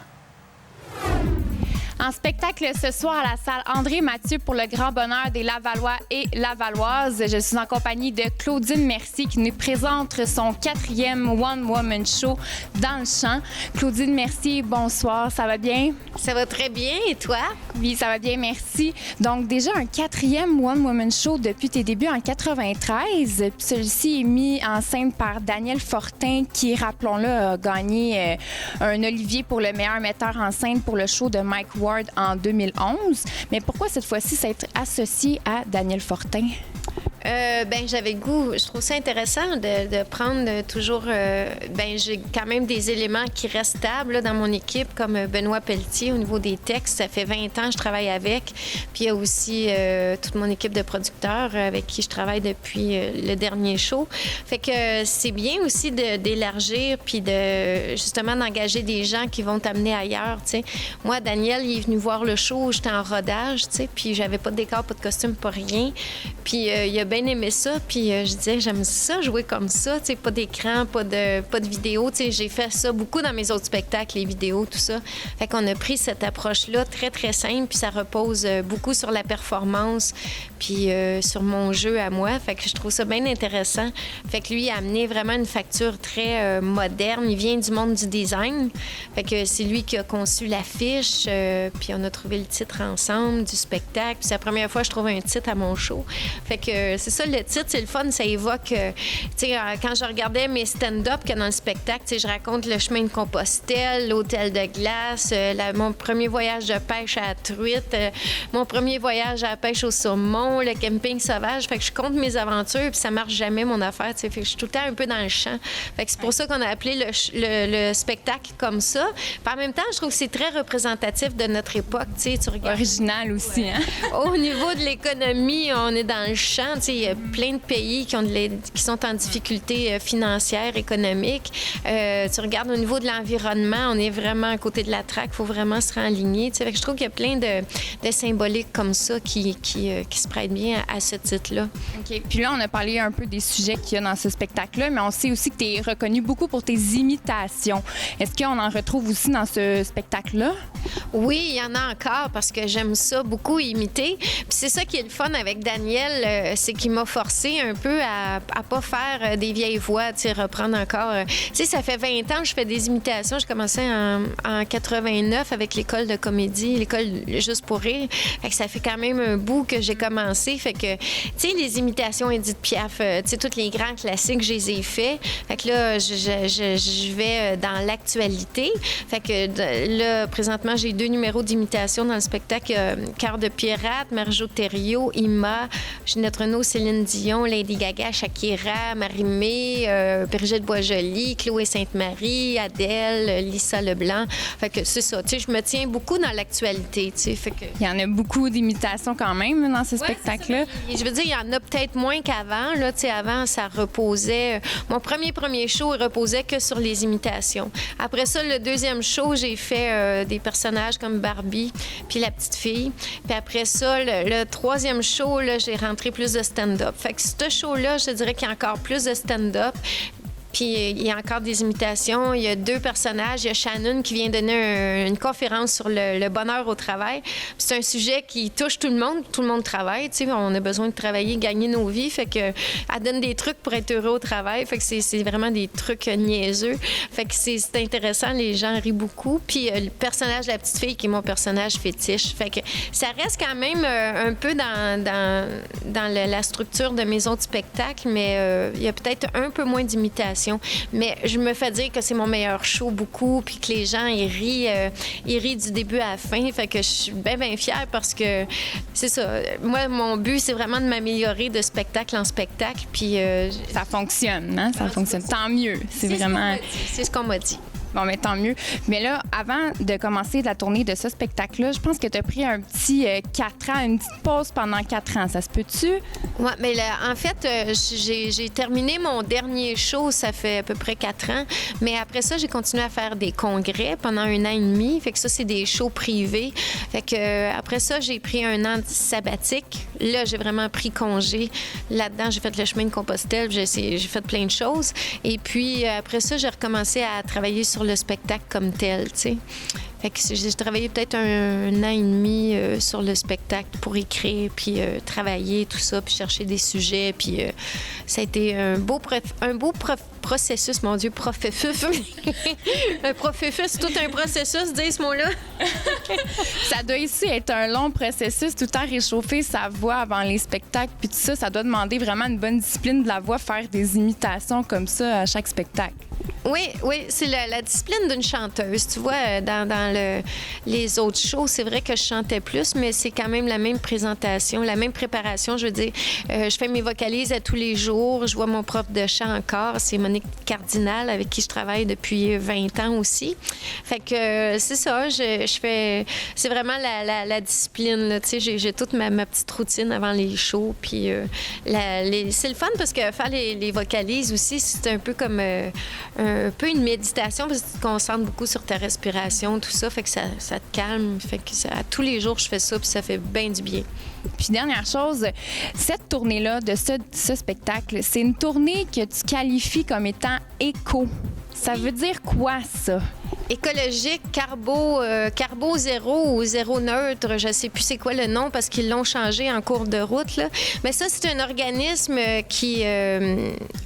En spectacle ce soir à la salle André-Mathieu pour le grand bonheur des Lavallois et Lavalloises. Je suis en compagnie de Claudine Mercier qui nous présente son 4e One Woman Show dans le champ. Claudine Mercier, bonsoir, ça va bien? Ça va très bien, et toi? Oui, ça va bien, merci. Donc déjà un 4e One Woman Show depuis tes débuts en 93. Puis celui-ci est mis en scène par Daniel Fortin qui, rappelons-le, a gagné un Olivier pour le meilleur metteur en scène pour le show de Mike Ward en 2011. Mais pourquoi cette fois-ci s'être associé à Daniel Fortin? J'avais le goût. Je trouve ça intéressant de prendre toujours... j'ai quand même des éléments qui restent stables là, dans mon équipe, comme Benoît Pelletier au niveau des textes. Ça fait 20 ans que je travaille avec. Puis il y a aussi toute mon équipe de producteurs avec qui je travaille depuis le dernier show. Fait que c'est bien aussi d'élargir puis justement d'engager des gens qui vont t'amener ailleurs. T'sais. Moi, Daniel, il est venu voir le show. J'étais en rodage, puis j'avais pas de décor, pas de costume, pas rien. Puis il a bien aimé ça, puis je disais, j'aime ça, jouer comme ça, tu sais, pas d'écran, pas de vidéo, tu sais, j'ai fait ça beaucoup dans mes autres spectacles, les vidéos, tout ça. Fait qu'on a pris cette approche-là très, très simple, puis ça repose beaucoup sur la performance, puis sur mon jeu à moi, fait que je trouve ça bien intéressant. Fait que lui a amené vraiment une facture très moderne, il vient du monde du design, fait que c'est lui qui a conçu l'affiche, puis on a trouvé le titre ensemble du spectacle, puis c'est la première fois que je trouve un titre à mon show. Fait que c'est ça, le titre, c'est le fun, ça évoque... tu sais, quand je regardais mes stand-up que dans le spectacle, tu sais, je raconte le chemin de Compostelle, l'hôtel de glace, mon premier voyage de pêche à la truite, mon premier voyage à la pêche au saumon, le camping sauvage. Fait que je compte mes aventures, puis ça marche jamais, mon affaire, tu sais. Fait que je suis tout le temps un peu dans le champ. Fait que c'est pour ça qu'on a appelé le spectacle comme ça. Puis en même temps, je trouve que c'est très représentatif de notre époque, tu sais. Tu regardes... Original aussi, hein? Au niveau de l'économie, on est dans le champ, tu sais. Il y a plein de pays qui sont en difficulté financière, économique. Tu regardes au niveau de l'environnement, on est vraiment à côté de la traque. Il faut vraiment se renligner. Tu sais, je trouve qu'il y a plein de symboliques comme ça qui se prêtent bien à ce titre-là. OK. Puis là, on a parlé un peu des sujets qu'il y a dans ce spectacle-là, mais on sait aussi que tu es reconnu beaucoup pour tes imitations. Est-ce qu'on en retrouve aussi dans ce spectacle-là? Oui, il y en a encore parce que j'aime ça beaucoup imiter. Puis c'est ça qui est le fun avec Daniel, c'est qu'il m'a forcé un peu à pas faire des vieilles voix, tu sais, reprendre encore. Tu sais, ça fait 20 ans que je fais des imitations. J'ai commencé en 89 avec l'école de comédie, l'école Juste pour rire. Fait que ça fait quand même un bout que j'ai commencé. Fait que, tu sais, les imitations Édith Piaf, tu sais, tous les grands classiques, je les ai faits. Fait que là, je vais dans l'actualité. Fait que là, présentement, j'ai 2 numéros d'imitation dans le spectacle. Cœur de pirate, Marjo Thériault, Ima, Ginette Renault, Céline Dion, Lady Gaga, Shakira, Marie-Mé, Brigitte Boisjoli, Chloé Sainte-Marie, Adèle, Lisa Leblanc. Fait que c'est ça. Tu sais, je me tiens beaucoup dans l'actualité, tu sais. Fait que... Il y en a beaucoup d'imitations quand même dans ce spectacle-là. Je veux dire, il y en a peut-être moins qu'avant. Là, tu sais, avant, ça reposait... Mon premier show, il reposait que sur les imitations. Après ça, le deuxième show, j'ai fait des personnages comme Barbie puis la petite fille. Puis après ça, le troisième show, là, j'ai rentré plus de stand-up. Fait que ce show-là, je te dirais qu'il y a encore plus de stand-up. Puis il y a encore des imitations. Il y a 2 personnages. Il y a Shannon qui vient donner une conférence sur le bonheur au travail. C'est un sujet qui touche tout le monde. Tout le monde travaille. Tu sais, on a besoin de travailler, gagner nos vies. Fait que elle donne des trucs pour être heureux au travail. Fait que c'est vraiment des trucs niaiseux. Fait que c'est intéressant. Les gens rient beaucoup. Puis le personnage de la petite fille qui est mon personnage fétiche. Fait que ça reste quand même un peu dans la structure de mes autres spectacles, mais il y a peut-être un peu moins d'imitation. Mais je me fais dire que c'est mon meilleur show beaucoup, puis que les gens, ils rient du début à la fin. Fait que je suis bien, bien fière parce que c'est ça. Moi, mon but, c'est vraiment de m'améliorer de spectacle en spectacle, puis... Ça fonctionne, hein? Ça fonctionne. Tant mieux. C'est vraiment... C'est ce qu'on m'a dit. Bon, mais tant mieux. Mais là, avant de commencer la tournée de ce spectacle-là, je pense que tu as pris un petit 4 ans, une petite pause pendant 4 ans. Ça se peut-tu? Oui, mais là, en fait, j'ai terminé mon dernier show, ça fait à peu près 4 ans. Mais après ça, j'ai continué à faire des congrès pendant 1 an et demi. Fait que ça, c'est des shows privés. Fait que après ça, j'ai pris 1 an sabbatique. Là, j'ai vraiment pris congé. Là-dedans, j'ai fait le chemin de Compostelle. J'ai fait plein de choses. Et puis, après ça, j'ai recommencé à travailler sur le spectacle comme tel, tu sais. Fait que j'ai travaillé peut-être 1 an et demi sur le spectacle pour écrire, puis travailler, tout ça, puis chercher des sujets. Puis ça a été un beau processus, mon Dieu, processus. Un processus, c'est tout un processus, dis ce mot-là. Ça doit ici être un long processus, tout le temps réchauffer sa voix avant les spectacles, puis tout ça, ça doit demander vraiment une bonne discipline de la voix, faire des imitations comme ça à chaque spectacle. Oui, c'est la discipline d'une chanteuse. Tu vois, dans les autres shows, c'est vrai que je chantais plus, mais c'est quand même la même présentation, la même préparation. Je veux dire, je fais mes vocalises à tous les jours. Je vois mon prof de chant encore. C'est Monique Cardinal, avec qui je travaille depuis 20 ans aussi. Fait que c'est ça, je fais... C'est vraiment la discipline, là. Tu sais, j'ai toute ma petite routine avant les shows. Puis c'est le fun parce que faire les vocalises aussi, c'est un peu comme... un peu une méditation parce que tu te concentres beaucoup sur ta respiration, tout ça, fait que ça te calme. Fait que à tous les jours, je fais ça, puis ça fait bien du bien. Puis dernière chose, cette tournée-là de ce spectacle, c'est une tournée que tu qualifies comme étant éco. Ça veut dire quoi, ça? Écologique, carbo zéro ou zéro neutre, je sais plus c'est quoi le nom parce qu'ils l'ont changé en cours de route, là. Mais ça, c'est un organisme qui...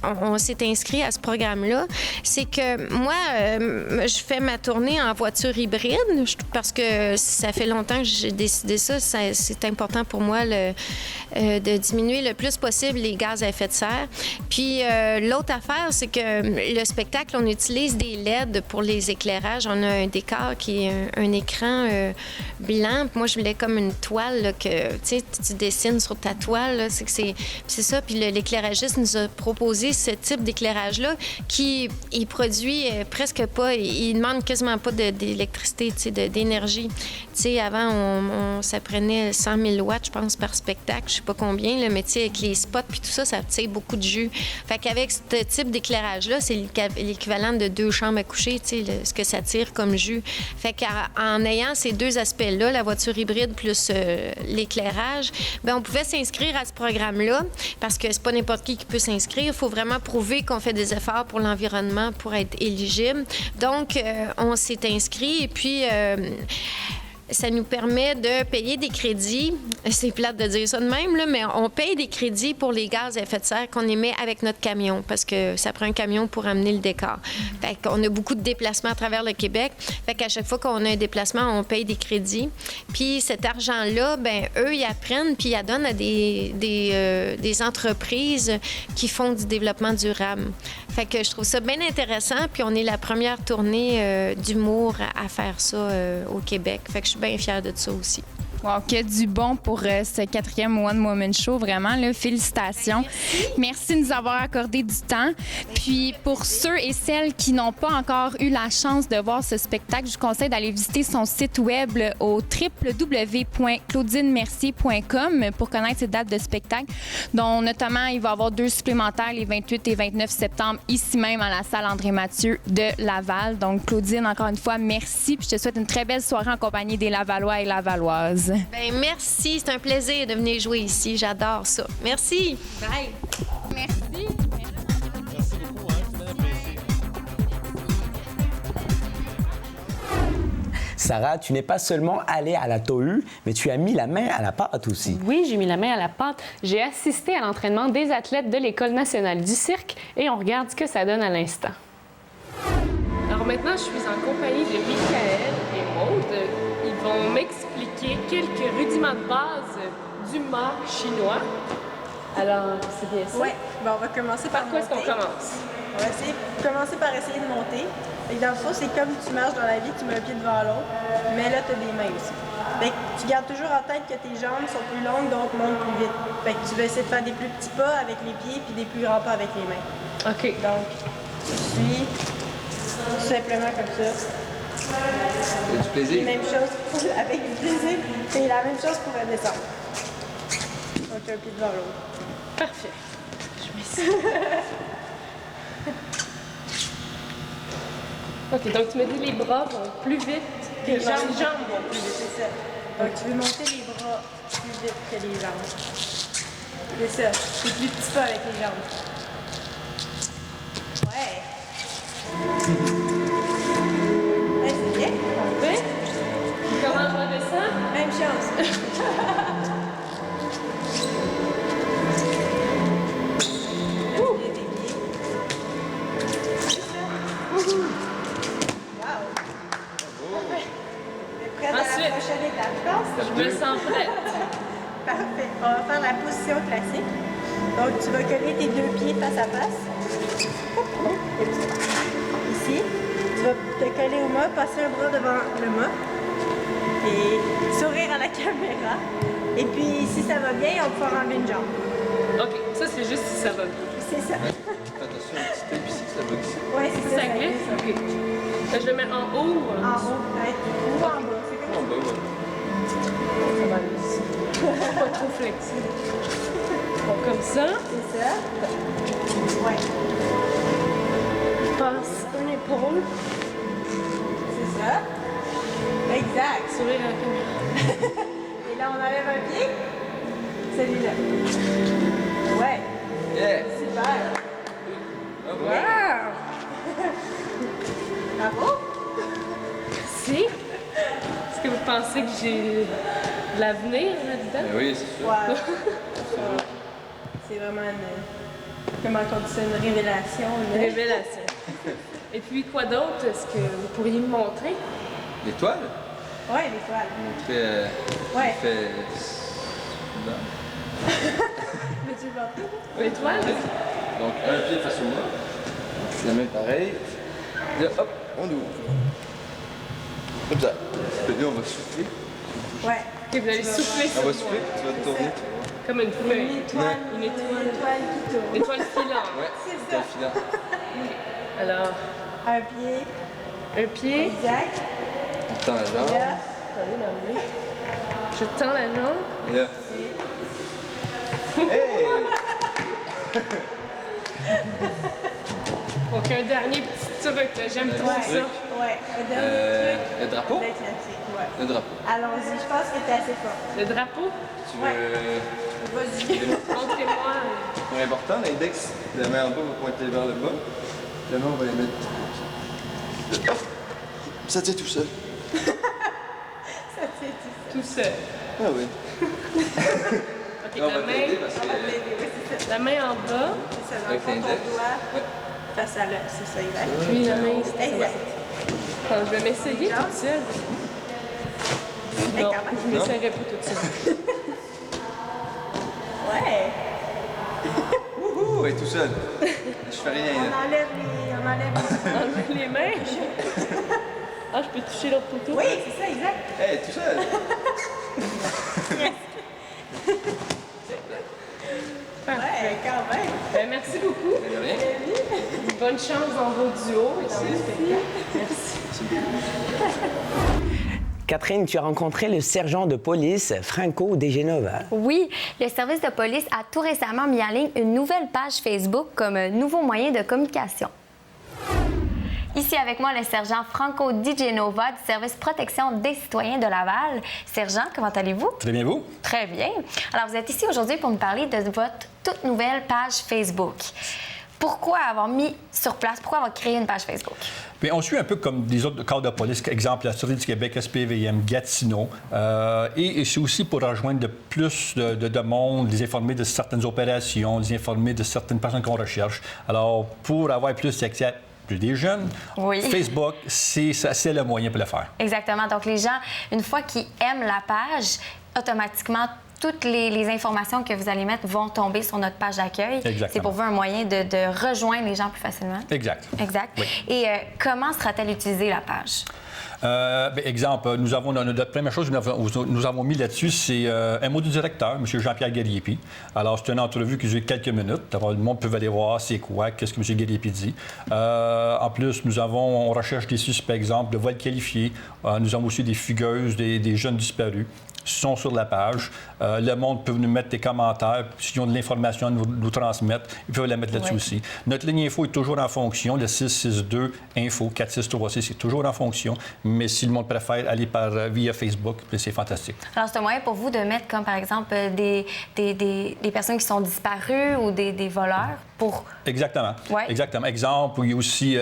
on s'est inscrit à ce programme-là. C'est que moi, je fais ma tournée en voiture hybride parce que ça fait longtemps que j'ai décidé ça. C'est important pour moi de diminuer le plus possible les gaz à effet de serre. Puis l'autre affaire, c'est que le spectacle, on utilise des LED pour les éclairages. On a un décor qui est un écran blanc. Puis moi, je voulais comme une toile là, que tu dessines sur ta toile. C'est ça. Puis l'éclairagiste nous a proposé ce type d'éclairage-là qui il produit presque pas. Il demande quasiment pas d'électricité, d'énergie. Avant, ça prenait 100 000 watts, je pense, par spectacle. Je sais pas combien, là, mais avec les spots puis tout ça, ça tire beaucoup de jus. Fait qu'avec ce type d'éclairage-là, c'est l'équivalent de 2 chambres à coucher, ce que ça tire comme jus. Fait qu'en ayant ces 2 aspects-là, la voiture hybride plus l'éclairage, bien, on pouvait s'inscrire à ce programme-là parce que c'est pas n'importe qui peut s'inscrire. Il faut vraiment prouver qu'on fait des efforts pour l'environnement pour être éligible. Donc, on s'est inscrit et puis... ça nous permet de payer des crédits. C'est plate de dire ça de même, là, mais on paye des crédits pour les gaz à effet de serre qu'on émet avec notre camion parce que ça prend un camion pour amener le décor. Fait qu'on a beaucoup de déplacements à travers le Québec. Fait qu'à chaque fois qu'on a un déplacement, on paye des crédits. Puis cet argent-là, ben eux, ils apprennent puis ils la donnent à des entreprises qui font du développement durable. Fait que je trouve ça bien intéressant. Puis on est la première tournée d'humour à faire ça au Québec. Fait que je suis bien fière de ça aussi. Wow, que du bon pour ce 4e One Woman Show, vraiment, là, félicitations. Merci de nous avoir accordé du temps. Puis pour ceux et celles qui n'ont pas encore eu la chance de voir ce spectacle, je vous conseille d'aller visiter son site web au www.claudinemercier.com pour connaître ses dates de spectacle, dont notamment il va y avoir 2 supplémentaires les 28 et 29 septembre, ici même à la salle André-Mathieu de Laval. Donc Claudine, encore une fois, merci. Puis je te souhaite une très belle soirée en compagnie des Lavallois et Lavalloises. Bien, merci. C'est un plaisir de venir jouer ici. J'adore ça. Merci. Bye. Merci. Merci beaucoup. C'était un plaisir. Sarah, tu n'es pas seulement allée à la TOU, mais tu as mis la main à la pâte aussi. Oui, j'ai mis la main à la pâte. J'ai assisté à l'entraînement des athlètes de l'École nationale du cirque et on regarde ce que ça donne à l'instant. Alors maintenant, je suis en compagnie de Michael et Maude. Ils vont m'expliquer quelques rudiments de base du mât chinois. Alors, c'est bien ça? Oui, on va commencer par quoi est-ce qu'on monter. commence? On va commencer par essayer de monter. Et dans le fond, c'est comme tu marches dans la vie, tu mets un pied devant l'autre, mais là, tu as des mains aussi. Fait que tu gardes toujours en tête que tes jambes sont plus longues, donc monte plus vite. Fait que tu vas essayer de faire des plus petits pas avec les pieds puis des plus grands pas avec les mains. OK. Donc, tu suis tout simplement comme ça. Et du plaisir. Même chose avec du plaisir. C'est la même chose pour descendre. Donc, un pied devant l'autre. Parfait. Je mets ça. OK, donc tu me dis les bras vont plus vite que Les jambes. jambes vont plus vite, c'est ça. Donc, tu veux monter les bras plus vite que les jambes. C'est ça. C'est plus petit pas avec les jambes. Ouais. Ouais, c'est bien. Parfait. Comment je redescends? Même chose. Ensuite, Prochaine étape, je pense. je me sens prête. Parfait. On va faire la position classique. Donc, tu vas coller tes deux pieds face à face. Ici. Tu vas te coller au mât, passer un bras devant le mât. Et sourire à la caméra. Et puis, si ça va bien, on va pouvoir enlever une jambe. OK, ça, c'est juste si ça va bien. C'est ça. Fais attention, un petit peu ici, ça va glisser. Oui, c'est ça. Ça glisse? OK. Je le mets en haut ou En haut, peut-être. Ou en bas. C'est comme En bas, ouais. Ça va aller ici. Pas trop flexible. Bon, comme ça. C'est ça. Ouais. Passe une épaule. C'est ça. Exact. Sourire à la caméra. Et là, on enlève un pied. Celui-là. Ouais. Yeah! Super. Hop, Wow! Bravo. Merci. Est-ce que vous pensez que j'ai de l'avenir là-dedans? Ben oui, c'est sûr. Wow. C'est vraiment une... Comment on dit ça? Une révélation. Une Révélation. Et puis, quoi d'autre? Est-ce que vous pourriez me montrer? L'étoile? Ouais, l'étoile. Fait. Ouais. Fait. Non. Veux-tu le voir? L'étoile? Donc, un pied face au mât. La main pareille. Là, hop, on ouvre. Comme ça. Puis là, on va souffler. Ouais. Ok, vous allez souffler On sur va moi. souffler, tu vas te tourner. Comme une feuille. Une étoile. Une étoile. Une étoile qui tourne. Étoile filante. Ouais, C'est c'est un ça. filant. Alors, Un pied. un pied. Exact. On tend la jambe. Là. Attendez, l'enlever. Je tends la jambe. Et là. Hey! Donc, un dernier petit truc, là. J'aime trop Ouais. ça. Ouais. Un dernier Le drapeau? truc. Le classique. Ouais. Le drapeau. Allons-y. Je pense que t'es assez fort. Le drapeau, Tu veux. Vas-y. montrez-moi. Pour important, l'index, la main en bas va pointer vers le bas. La main, on va les mettre. Hop! Ça tient tout seul. Ça fait tout. Tout seul. Ah oui. OK, Là, on va t'aider parce que. la main en bas, C'est ça. Dans le Avec fond, ton l'index. doigt Ouais. face à l'œil. C'est ça, exact. puis la main ici. Exact. Attends, je vais m'essayer toute seule. Non, je ne m'essayerai pas toute seule. Ouais. Wouhou! Ouais, tout seul. Je fais rien. On Là. enlève les... Enlever les mains. Ah, je peux toucher l'autre poteau? Oui, c'est ça, exact. Hey, tout seul! Parfait. Ouais, quand même. Ben, merci beaucoup. De rien. Bonne chance dans vos duos et dans le spectacle. Merci. Catherine, tu as rencontré le sergent de police Franco De Genova. Oui, le service de police a tout récemment mis en ligne une nouvelle page Facebook comme un nouveau moyen de communication. Ici avec moi, le sergent Franco Di Genova du service protection des citoyens de Laval. Sergent, comment allez-vous? Très bien, vous? Très bien. Alors, vous êtes ici aujourd'hui pour nous parler de votre toute nouvelle page Facebook. Pourquoi avoir mis sur place, pourquoi avoir créé une page Facebook? Bien, on suit un peu comme des autres corps de police, exemple la Sûreté du Québec, SPVM, Gatineau. Et c'est aussi pour rejoindre plus de monde, les informer de certaines opérations, les informer de certaines personnes qu'on recherche. Alors, pour avoir plus d'accès à plus des jeunes, Facebook, c'est le moyen pour le faire. Exactement. Donc, les gens, une fois qu'ils aiment la page, automatiquement, toutes les informations que vous allez mettre vont tomber sur notre page d'accueil. C'est pour vous un moyen de rejoindre les gens plus facilement. Exact. Exact. Oui. Et comment sera-t-elle utilisée, la page? Exemple, notre première chose que nous avons mis là-dessus, c'est un mot du directeur, M. Jean-Pierre Gariepi. Alors, c'est une entrevue qui dure quelques minutes. Alors, le monde peut aller voir c'est quoi, qu'est-ce que M. Gariepi dit. En plus, on recherche des suspects, exemple, de vol qualifié. Nous avons aussi des fugueuses, des jeunes disparus sont sur la page. Le monde peut nous mettre des commentaires. S'ils ont de l'information à nous transmettre, ils peuvent la mettre là-dessus aussi. Notre ligne info est toujours en fonction. Le 662 info 4636 est toujours en fonction. Mais si le monde préfère aller via Facebook, c'est fantastique. Alors, c'est un moyen pour vous de mettre, comme par exemple, des personnes qui sont disparues ou des voleurs pour... Exactement. Ouais. Exactement. Exemple, il y a aussi,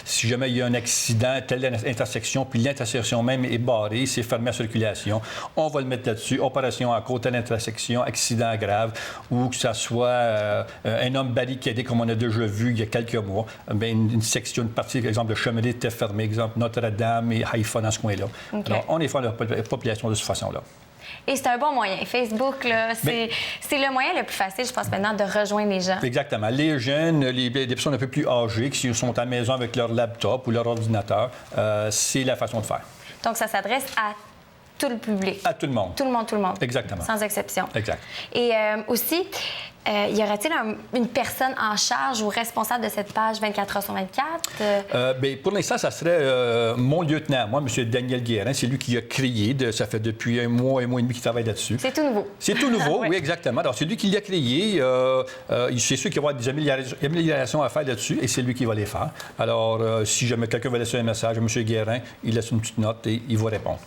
si jamais il y a un accident, telle intersection, puis l'intersection même est barrée, c'est fermé à circulation, on va le mettre là-dessus. Opération à côté de l'intersection, accident grave, ou que ce soit un homme barricadé, comme on a déjà vu il y a quelques mois. Bien, une section, une partie, par exemple, de cheminée était fermée, exemple, Notre-Dame et Haïfa dans ce coin-là. Okay. Alors, on est fan de la population de cette façon-là. Et c'est un bon moyen. Facebook, c'est le moyen le plus facile, je pense, maintenant, de rejoindre les gens. Exactement. Les jeunes, les personnes un peu plus âgées, qui sont à la maison avec leur laptop ou leur ordinateur, c'est la façon de faire. Donc, ça s'adresse à tout le public. À tout le monde. Tout le monde, tout le monde. Exactement. Sans exception. Exact. Et aussi, y aurait-il une personne en charge ou responsable de cette page 24 heures sur 24? Bien, pour l'instant, ça serait mon lieutenant, moi, M. Daniel Guérin. C'est lui qui a créé. Ça fait depuis un mois et demi qu'il travaille là-dessus. C'est tout nouveau. C'est tout nouveau, oui, exactement. Alors, c'est lui qui l'a créé. C'est sûr qu'il va y avoir des améliorations à faire là-dessus et c'est lui qui va les faire. Alors, si jamais quelqu'un va laisser un message à M. Guérin, il laisse une petite note et il va répondre.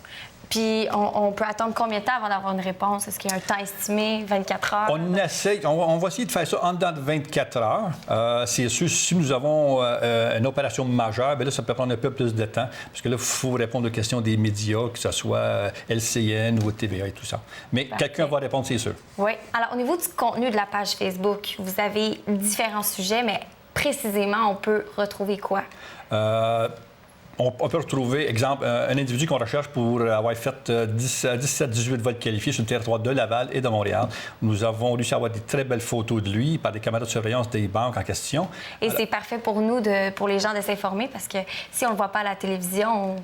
Puis, on peut attendre combien de temps avant d'avoir une réponse? Est-ce qu'il y a un temps estimé, 24 heures? On va essayer de faire ça en dedans de 24 heures. C'est sûr, si nous avons une opération majeure, bien là, ça peut prendre un peu plus de temps, parce que là, il faut répondre aux questions des médias, que ce soit LCN ou TVA et tout ça. Mais quelqu'un va répondre, c'est sûr. Oui. Alors, au niveau du contenu de la page Facebook, vous avez différents sujets, mais précisément, on peut retrouver quoi? On peut retrouver, exemple, un individu qu'on recherche pour avoir fait 17-18 vols qualifiés sur le territoire de Laval et de Montréal. Nous avons réussi à avoir des très belles photos de lui par des caméras de surveillance des banques en question. Et c'est parfait pour nous, pour les gens, de s'informer, parce que si on ne le voit pas à la télévision,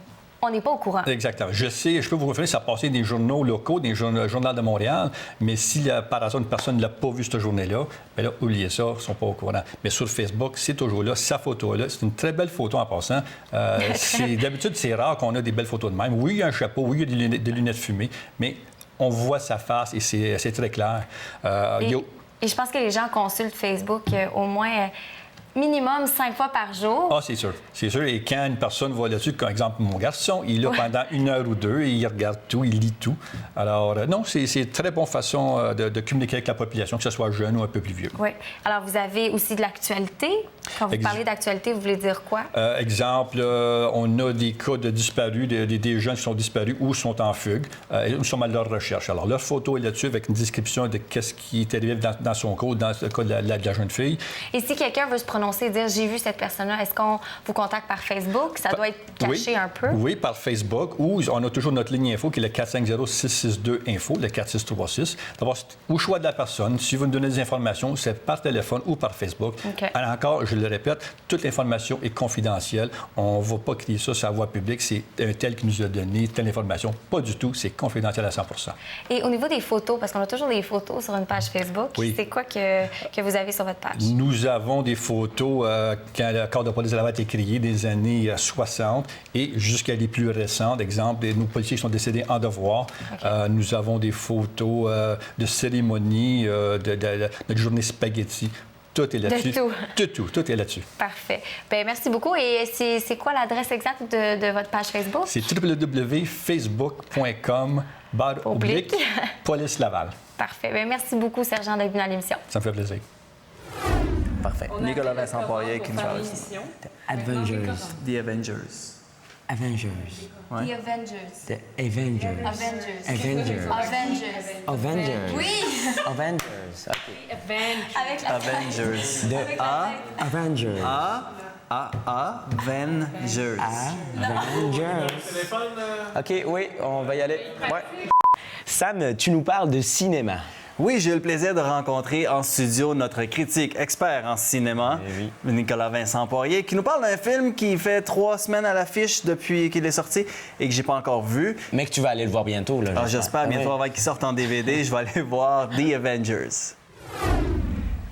on n'est pas au courant. Exactement. Je peux vous référer, ça a passé des journaux locaux, des journaux de Montréal, mais si par hasard une personne ne l'a pas vu cette journée-là, bien là, oubliez ça, ils ne sont pas au courant. Mais sur Facebook, c'est toujours là, sa photo-là. C'est une très belle photo en passant. D'habitude, c'est rare qu'on a des belles photos de même. Oui, il y a un chapeau, oui, il y a des lunettes fumées, mais on voit sa face et c'est très clair. Et je pense que les gens consultent Facebook au moins... minimum 5 fois par jour. Ah, c'est sûr. C'est sûr. Et quand une personne va là-dessus, comme exemple mon garçon, il est là pendant 1 heure ou 2 et il regarde tout, il lit tout. Alors, non, c'est une très bonne façon de communiquer avec la population, que ce soit jeune ou un peu plus vieux. Oui. Alors, vous avez aussi de l'actualité. Quand vous parlez d'actualité, vous voulez dire quoi? Exemple, on a des cas de disparus, des jeunes qui sont disparus ou sont en fugue. Nous sommes à leur recherche. Alors, leur photo est là-dessus avec une description de ce qui est arrivé dans son cas, dans le cas de la jeune fille. Et si quelqu'un veut se prononcer et dire « j'ai vu cette personne-là », est-ce qu'on vous contacte par Facebook? Ça doit être caché un peu. Oui, par Facebook. Ou on a toujours notre ligne info qui est le 450-662-INFO, le 4636. D'abord, au choix de la personne, si vous nous donnez des informations, c'est par téléphone ou par Facebook. Okay. Alors encore, je le répète, toute l'information est confidentielle. On ne va pas crier ça sur la voie publique. C'est un tel qui nous a donné telle information. Pas du tout. C'est confidentiel à 100 %. Et au niveau des photos, parce qu'on a toujours des photos sur une page Facebook, c'est quoi que vous avez sur votre page? Nous avons des photos quand le corps de police de Laval a été créé des années 60 et jusqu'à les plus récentes. Exemple, nos policiers qui sont décédés en devoir. Okay. Nous avons des photos de cérémonies, de journée spaghetti. Tout est là-dessus. Tout est là-dessus. Parfait. Bien, merci beaucoup. Et c'est quoi l'adresse exacte de votre page Facebook? C'est www.facebook.com/Police Laval. Parfait. Bien, merci beaucoup, Sergent, d'être venu à l'émission. Ça me fait plaisir. parfait. Nicolas Vincent Poirier qui nous parle. Avengers. The Avengers. Avengers. Ouais. The Avengers. The Avengers. Avengers. Avengers. Avengers. Avengers. Oui! Avengers. OK. Avec la Avengers. The Avengers. Avengers. Avengers. OK, oui, on va y aller. Ouais. Sam, tu nous parles de cinéma. Oui, j'ai eu le plaisir de rencontrer en studio notre critique expert en cinéma, Nicolas Vincent Poirier, qui nous parle d'un film qui fait 3 semaines à l'affiche depuis qu'il est sorti et que j'ai pas encore vu. Mais que tu vas aller le voir bientôt, là. Alors, j'espère bientôt, avant qu'il sorte en DVD, je vais aller voir The Avengers.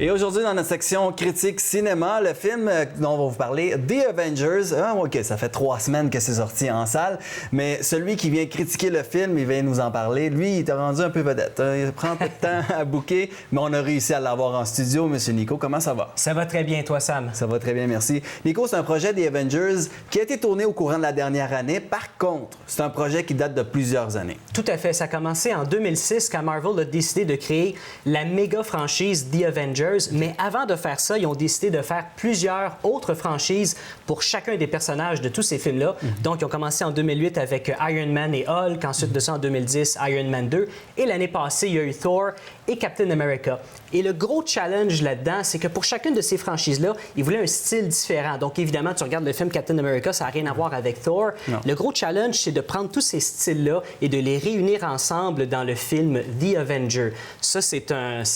Et aujourd'hui, dans notre section critique cinéma, le film dont on va vous parler, The Avengers. OK, ça fait 3 semaines que c'est sorti en salle, mais celui qui vient critiquer le film, il vient nous en parler. Lui, il était rendu un peu vedette. Il prend un peu de temps à booker, mais on a réussi à l'avoir en studio. Monsieur Nico, comment ça va? Ça va très bien, toi, Sam? Ça va très bien, merci. Nico, c'est un projet The Avengers qui a été tourné au courant de la dernière année. Par contre, c'est un projet qui date de plusieurs années. Tout à fait. Ça a commencé en 2006 quand Marvel a décidé de créer la méga franchise The Avengers. Mais avant de faire ça, ils ont décidé de faire plusieurs autres franchises pour chacun des personnages de tous ces films-là. Donc, ils ont commencé en 2008 avec Iron Man et Hulk. Ensuite de ça, en 2010, Iron Man 2. Et l'année passée, il y a eu Thor et Captain America. Et le gros challenge là-dedans, c'est que pour chacune de ces franchises-là, ils voulaient un style différent. Donc, évidemment, tu regardes le film Captain America, ça n'a rien à voir avec Thor. Non. Le gros challenge, c'est de prendre tous ces styles-là et de les réunir ensemble dans le film The Avenger. Ça, c'est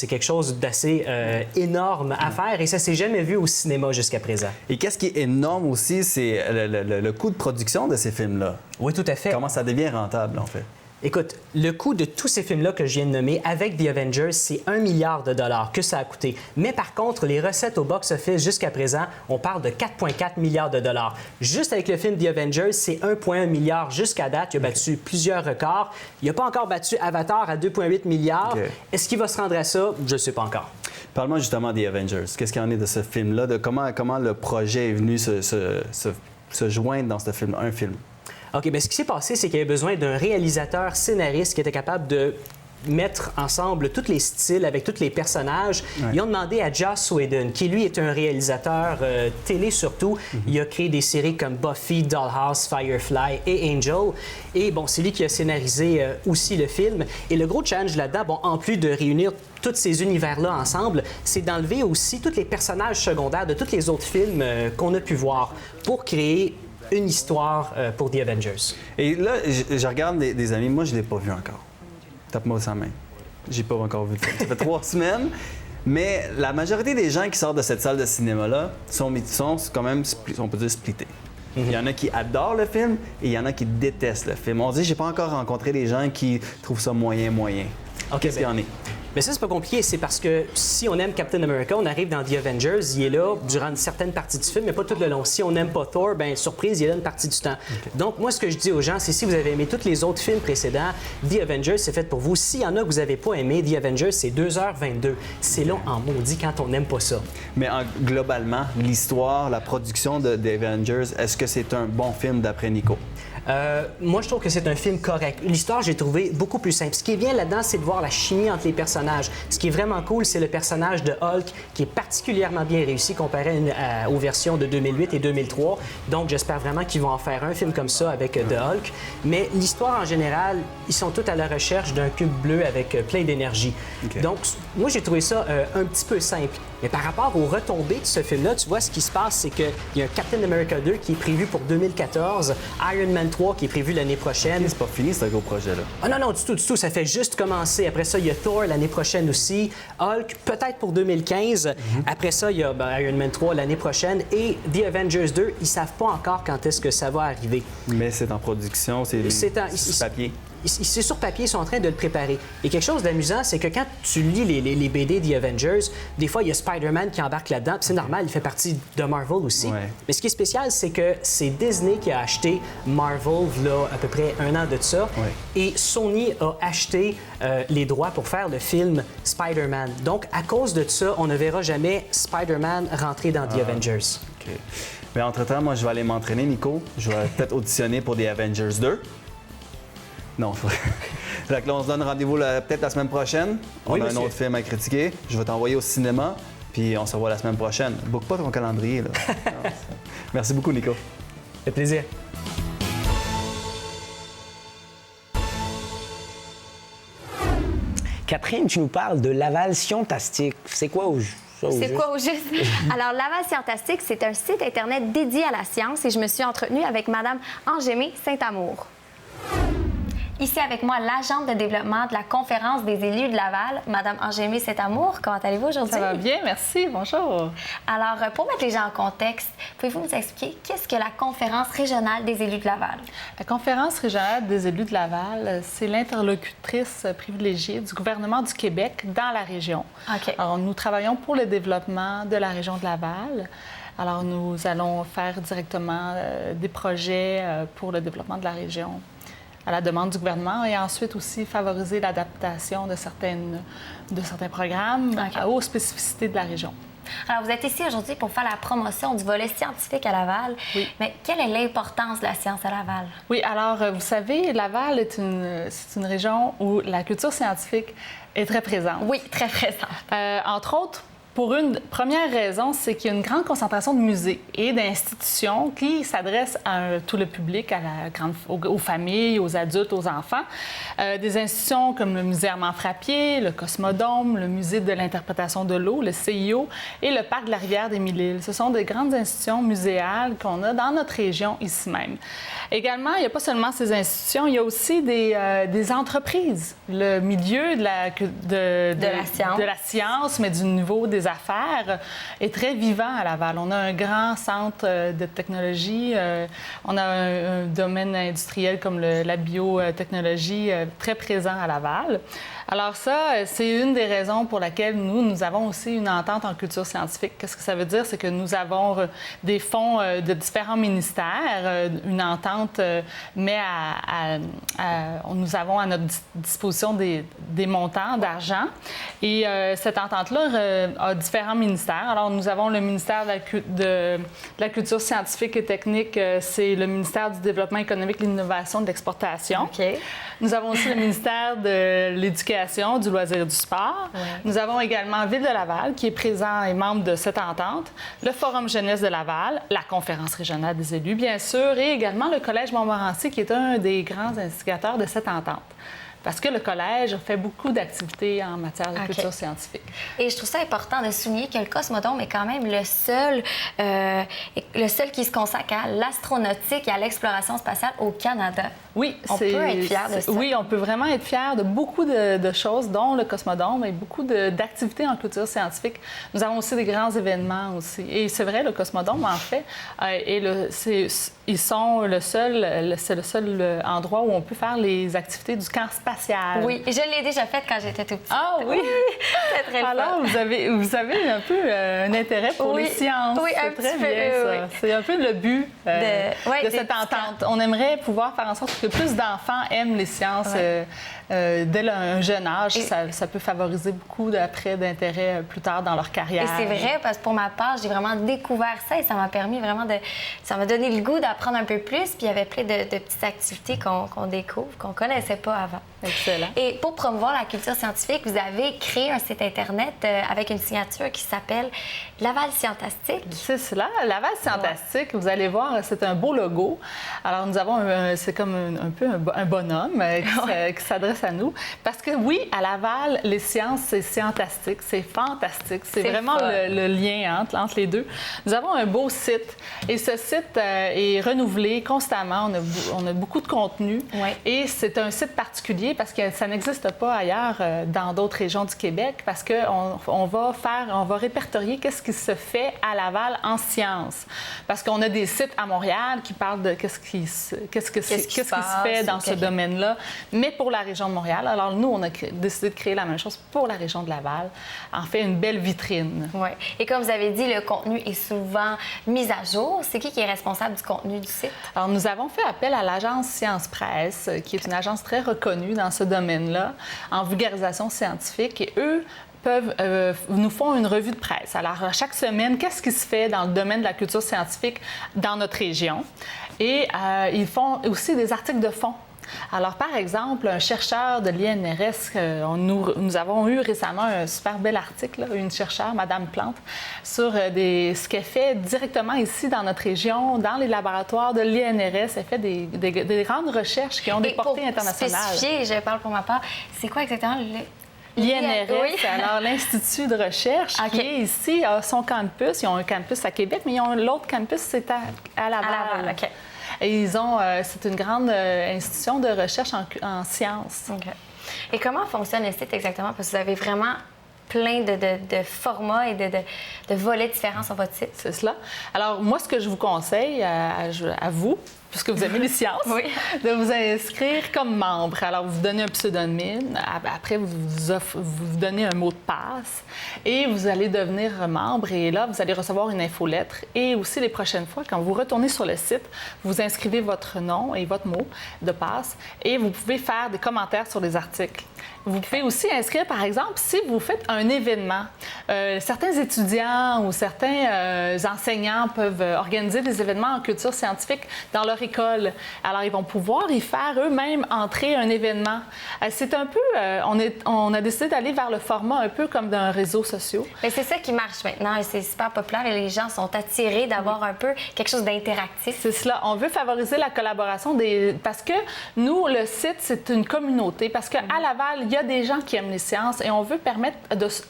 quelque chose d'assez énorme à faire et ça s'est jamais vu au cinéma jusqu'à présent. Et qu'est-ce qui est énorme aussi, c'est le coût de production de ces films-là. Oui, tout à fait. Comment ça devient rentable, en fait? Écoute, le coût de tous ces films-là que je viens de nommer avec The Avengers, c'est 1 milliard de dollars que ça a coûté. Mais par contre, les recettes au box-office jusqu'à présent, on parle de 4,4 milliards de dollars. Juste avec le film The Avengers, c'est 1,1 milliard jusqu'à date. Il a battu plusieurs records. Il n'a pas encore battu Avatar à 2,8 milliards. Okay. Est-ce qu'il va se rendre à ça? Je ne sais pas encore. Parle-moi justement des Avengers. Qu'est-ce qu'il y en est de ce film-là? De comment le projet est venu se joindre dans ce film, un film? OK, bien, ce qui s'est passé, c'est qu'il y avait besoin d'un réalisateur scénariste qui était capable de mettre ensemble tous les styles avec tous les personnages. Ouais. Ils ont demandé à Joss Whedon, qui lui est un réalisateur télé surtout. Il a créé des séries comme Buffy, Dollhouse, Firefly et Angel. Et bon, c'est lui qui a scénarisé aussi le film. Et le gros challenge là-dedans, bon, en plus de réunir tous ces univers-là ensemble, c'est d'enlever aussi tous les personnages secondaires de tous les autres films qu'on a pu voir pour créer une histoire pour The Avengers. Et là, je regarde des amis, moi, je ne l'ai pas vu encore. Tape-moi sa main. J'ai pas encore vu le film. Ça fait 3 semaines. Mais la majorité des gens qui sortent de cette salle de cinéma-là sont quand même, on peut dire, splittés. Il y en a qui adorent le film et il y en a qui détestent le film. On dit, j'ai pas encore rencontré des gens qui trouvent ça moyen. Okay, qu'est-ce qu'il y en est? Mais ça, c'est pas compliqué. C'est parce que si on aime Captain America, on arrive dans The Avengers, il est là durant une certaine partie du film, mais pas tout le long. Si on n'aime pas Thor, bien, surprise, il est là une partie du temps. Okay. Donc, moi, ce que je dis aux gens, c'est si vous avez aimé tous les autres films précédents, The Avengers, c'est fait pour vous. S'il y en a que vous n'avez pas aimé, The Avengers, c'est 2h22. C'est long en maudit quand on n'aime pas ça. Mais globalement, l'histoire, la production de The Avengers, est-ce que c'est un bon film d'après Nico? Moi, je trouve que c'est un film correct. L'histoire, j'ai trouvé beaucoup plus simple. Ce qui est bien là-dedans, c'est de voir la chimie entre les personnages. Ce qui est vraiment cool, c'est le personnage de Hulk qui est particulièrement bien réussi comparé aux versions de 2008 et 2003. Donc, j'espère vraiment qu'ils vont en faire un film comme ça avec The Hulk. Mais l'histoire, en général, ils sont tous à la recherche d'un cube bleu avec plein d'énergie. Okay. Donc, moi, j'ai trouvé ça un petit peu simple. Mais par rapport aux retombées de ce film-là, tu vois, ce qui se passe, c'est qu'il y a un Captain America 2 qui est prévu pour 2014, Iron Man 3 qui est prévu l'année prochaine. Okay, c'est pas fini, ce gros projet-là. Ah non, du tout. Ça fait juste commencer. Après ça, il y a Thor l'année prochaine aussi. Hulk, peut-être pour 2015. Après ça, il y a Iron Man 3 l'année prochaine. Et The Avengers 2, ils savent pas encore quand est-ce que ça va arriver. Mais c'est en production, c'est sur papier. C'est sur papier, ils sont en train de le préparer. Et quelque chose d'amusant, c'est que quand tu lis les BD The Avengers, des fois, il y a Spider-Man qui embarque là-dedans, puis c'est normal, il fait partie de Marvel aussi. Ouais. Mais ce qui est spécial, c'est que c'est Disney qui a acheté Marvel, là, à peu près 1 an de ça, ouais. Et Sony a acheté les droits pour faire le film Spider-Man. Donc, à cause de ça, on ne verra jamais Spider-Man rentrer dans The Avengers. OK. Mais entre-temps, moi, je vais aller m'entraîner, Nico. Je vais peut-être auditionner pour The Avengers 2. Non, là, on se donne rendez-vous peut-être la semaine prochaine. On a un autre film à critiquer. Je vais t'envoyer au cinéma. Puis on se revoit la semaine prochaine. Book pas ton calendrier, là. Merci beaucoup, Nico. Ça fait plaisir. Catherine, tu nous parles de Laval Scientastique. C'est quoi au juste? C'est quoi au juste? Alors, Laval Scientastique, c'est un site Internet dédié à la science et je me suis entretenue avec Mme Angémée Saint-Amour. Ici avec moi, l'agente de développement de la Conférence des élus de Laval, Mme Angémée Saint-Amour. Comment allez-vous aujourd'hui? Ça va bien, merci. Bonjour. Alors, pour mettre les gens en contexte, pouvez-vous nous expliquer qu'est-ce que la Conférence régionale des élus de Laval? La Conférence régionale des élus de Laval, c'est l'interlocutrice privilégiée du gouvernement du Québec dans la région. OK. Alors, nous travaillons pour le développement de la région de Laval. Alors, nous allons faire directement des projets pour le développement de la région à la demande du gouvernement et ensuite aussi favoriser l'adaptation de certains programmes aux spécificités de la région. Alors, vous êtes ici aujourd'hui pour faire la promotion du volet scientifique à Laval. Oui. Mais quelle est l'importance de la science à Laval? Oui, alors, vous savez, Laval c'est une région où la culture scientifique est très présente. Oui, très présente. Entre autres, pour une première raison, c'est qu'il y a une grande concentration de musées et d'institutions qui s'adressent à tout le public, aux familles, aux adultes, aux enfants. Des institutions comme le Musée Armand Frappier, le Cosmodome, le Musée de l'interprétation de l'eau, le CIO et le Parc de la rivière des Mille-Îles. Ce sont des grandes institutions muséales qu'on a dans notre région ici même. Également, il n'y a pas seulement ces institutions, il y a aussi des entreprises. Le milieu de la science, mais du niveau des affaires est très vivant à Laval. On a un grand centre de technologie. On a un domaine industriel comme la biotechnologie très présent à Laval. Alors ça, c'est une des raisons pour laquelle nous avons aussi une entente en culture scientifique. Qu'est-ce que ça veut dire? C'est que nous avons des fonds de différents ministères, une entente, mais nous avons à notre disposition des montants d'argent. Et cette entente-là a différents ministères. Alors, nous avons le ministère de la culture scientifique et technique, c'est le ministère du développement économique, de l'innovation, de l'exportation. OK. Nous avons aussi le ministère de l'Éducation, du loisir et du sport. Ouais. Nous avons également Ville de Laval, qui est présent et membre de cette entente, le Forum jeunesse de Laval, la Conférence régionale des élus, bien sûr, et également le Collège Montmorency, qui est un des grands instigateurs de cette entente. Parce que le collège fait beaucoup d'activités en matière de culture scientifique. Et je trouve ça important de souligner que le Cosmodome est quand même le seul qui se consacre à l'astronautique et à l'exploration spatiale au Canada. Oui, on peut être fier de ça. Oui, on peut vraiment être fier de beaucoup de choses, dont le Cosmodome et beaucoup d'activités en culture scientifique. Nous avons aussi des grands événements aussi. Et c'est vrai, le Cosmodome, en fait, c'est le seul endroit où on peut faire les activités du camp spatial. Oui, je l'ai déjà faite quand j'étais tout petite. Ah oui? C'est très Alors, vous avez un peu un intérêt pour les sciences. Oui, un très petit bien, peu, ça. C'est un peu le but de cette entente. On aimerait pouvoir faire en sorte que plus d'enfants aiment les sciences dès un jeune âge. Ça peut favoriser beaucoup d'intérêt plus tard dans leur carrière. Et c'est vrai, parce que pour ma part, j'ai vraiment découvert ça et ça m'a permis vraiment ça m'a donné le goût d'apprendre un peu plus. Puis il y avait plein de petites activités qu'on découvre, qu'on ne connaissait pas avant. Excellent. Et pour promouvoir la culture scientifique, vous avez créé un site Internet avec une signature qui s'appelle Laval Scientastique. C'est cela, Laval Scientastique. Vous allez voir, c'est un beau logo. Alors, nous avons, c'est comme un peu un bonhomme qui s'adresse à nous. Parce que oui, à Laval, les sciences, c'est scientastique, c'est fantastique. C'est vraiment le lien entre les deux. Nous avons un beau site. Et ce site est renouvelé constamment. On a beaucoup de contenu. Ouais. Et c'est un site particulier parce que ça n'existe pas ailleurs dans d'autres régions du Québec parce qu'on va répertorier qu'est-ce qui se fait à Laval en sciences. Parce qu'on a des sites à Montréal qui parlent de qu'est-ce qui se fait dans ce domaine-là, mais pour la région de Montréal. Alors nous, on a décidé de créer la même chose pour la région de Laval. En fait, une belle vitrine. Oui. Et comme vous avez dit, le contenu est souvent mis à jour. C'est qui est responsable du contenu du site? Alors, nous avons fait appel à l'agence Science Presse, qui est une agence très reconnue dans ce domaine-là, en vulgarisation scientifique. Et eux nous font une revue de presse. Alors, chaque semaine, qu'est-ce qui se fait dans le domaine de la culture scientifique dans notre région? Et ils font aussi des articles de fond. Alors, par exemple, un chercheur de l'INRS, nous avons eu récemment un super bel article, là, une chercheure, Mme Plante, sur ce qu'elle fait directement ici dans notre région, dans les laboratoires de l'INRS. Elle fait des grandes recherches qui ont des portées internationales. Pour spécifier, je parle pour ma part, c'est quoi exactement l'INRS, oui. alors l'Institut de recherche qui est ici, a son campus. Ils ont un campus à Québec, mais ils ont l'autre campus, c'est à Laval. OK. Et c'est une grande institution de recherche en sciences. OK. Et comment fonctionne le site exactement? Parce que vous avez vraiment plein de formats et de volets différents sur votre site. C'est cela. Alors, moi, ce que je vous conseille à vous, puisque vous aimez les sciences, oui. de vous inscrire comme membre. Alors, vous donnez un pseudonyme, après, vous donnez un mot de passe et vous allez devenir membre. Et là, vous allez recevoir une infolettre. Et aussi, les prochaines fois, quand vous retournez sur le site, vous inscrivez votre nom et votre mot de passe et vous pouvez faire des commentaires sur les articles. Vous pouvez aussi inscrire, par exemple, si vous faites un événement. Certains étudiants ou certains enseignants peuvent organiser des événements en culture scientifique dans leur école. Alors, ils vont pouvoir y faire eux-mêmes entrer un événement. C'est un peu... on a décidé d'aller vers le format un peu comme d'un réseau social. Mais c'est ça qui marche maintenant et c'est super populaire et les gens sont attirés d'avoir un peu quelque chose d'interactif. C'est cela. On veut favoriser la collaboration parce que nous, le site, c'est une communauté. Parce qu'à Laval, il y a des gens qui aiment les sciences et on veut permettre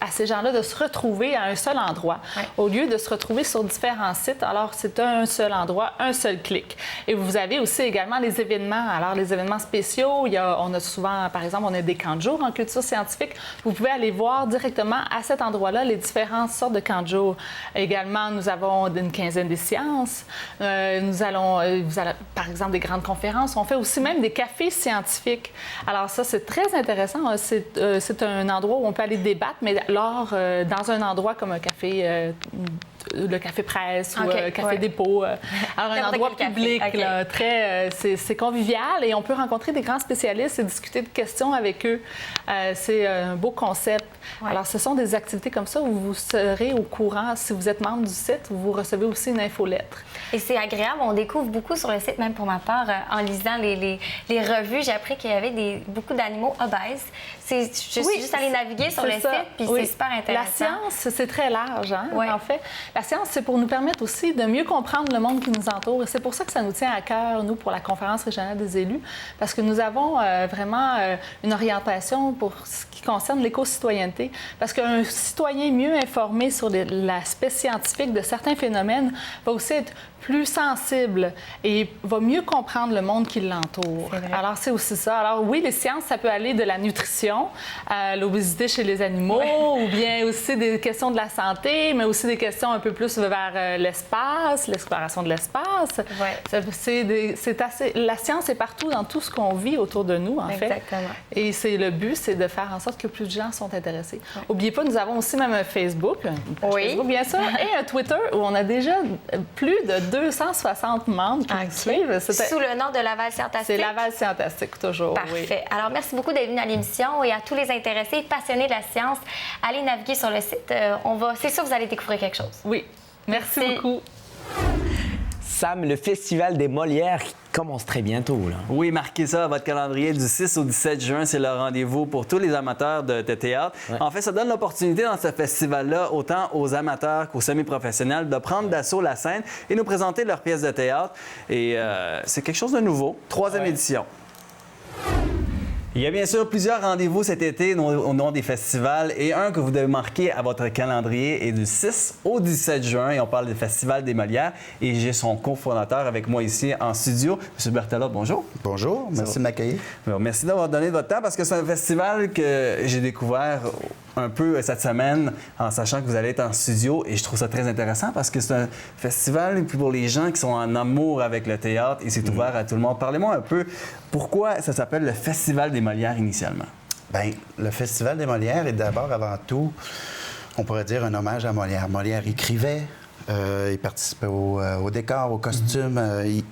à ces gens-là de se retrouver à un seul endroit au lieu de se retrouver sur différents sites. Alors, c'est un seul endroit, un seul clic. Et vous avez aussi également les événements. Alors, les événements spéciaux, on a souvent, par exemple, on a des camps de jour en culture scientifique. Vous pouvez aller voir directement à cet endroit-là les différentes sortes de camps de jour. Également, nous avons une quinzaine des sciences. Vous allez, par exemple, des grandes conférences. On fait aussi même des cafés scientifiques. Alors ça, c'est très intéressant. C'est un endroit où on peut aller débattre, mais dans un endroit comme un café... le café presse ou café dépôt. Alors, un endroit public, là, c'est convivial et on peut rencontrer des grands spécialistes et discuter de questions avec eux. C'est un beau concept. Ouais. Alors, ce sont des activités comme ça où vous serez au courant. Si vous êtes membre du site, vous recevez aussi une infolettre. Et c'est agréable. On découvre beaucoup sur le site, même pour ma part, en lisant les revues. J'ai appris qu'il y avait beaucoup d'animaux obèses. Je suis juste allée naviguer sur le site, puis c'est super intéressant. La science, c'est très large, hein, en fait. La science, c'est pour nous permettre aussi de mieux comprendre le monde qui nous entoure. Et c'est pour ça que ça nous tient à cœur, nous, pour la Conférence régionale des élus, parce que nous avons vraiment une orientation pour ce qui concerne l'éco-citoyenneté. Parce qu'un citoyen mieux informé sur l'aspect scientifique de certains phénomènes va aussi être plus sensible et va mieux comprendre le monde qui l'entoure. Alors, c'est aussi ça. Alors, oui, les sciences, ça peut aller de la nutrition à l'obésité chez les animaux, ou bien aussi des questions de la santé, mais aussi des questions un peu plus vers l'espace, l'exploration de l'espace. La science est partout dans tout ce qu'on vit autour de nous, en fait. Exactement. Et le but, c'est de faire en sorte que plus de gens sont intéressés. N'oubliez pas, nous avons aussi même un Facebook, Facebook, bien sûr, et un Twitter où on a déjà plus de 260 membres qui nous suivent. Sous le nom de Laval Scientastique. C'est Laval Scientastique, toujours. Parfait. Alors, merci beaucoup d'être venu à l'émission et à tous les intéressés, passionnés de la science. Allez naviguer sur le site. C'est sûr que vous allez découvrir quelque chose. Oui. Merci beaucoup. Sam, le Festival des Molières commence très bientôt. Là. Oui, marquez ça à votre calendrier. Du 6 au 17 juin, c'est le rendez-vous pour tous les amateurs de théâtre. Ouais. En fait, ça donne l'opportunité dans ce festival-là, autant aux amateurs qu'aux semi-professionnels, de prendre d'assaut la scène et nous présenter leurs pièces de théâtre. Et c'est quelque chose de nouveau. 3e édition. Il y a bien sûr plusieurs rendez-vous cet été au nom des festivals et un que vous devez marquer à votre calendrier est du 6 au 17 juin et on parle du Festival des Molières et j'ai son cofondateur avec moi ici en studio. M. Berthelot, bonjour. Bonjour, merci de m'accueillir. Merci d'avoir donné votre temps parce que c'est un festival que j'ai découvert un peu cette semaine en sachant que vous allez être en studio et je trouve ça très intéressant parce que c'est un festival pour les gens qui sont en amour avec le théâtre et c'est ouvert à tout le monde. Parlez-moi un peu pourquoi ça s'appelle le Festival des Molières initialement. Bien, le Festival des Molières est d'abord, avant tout, on pourrait dire un hommage à Molière. Molière écrivait, il participait au décor, au costume,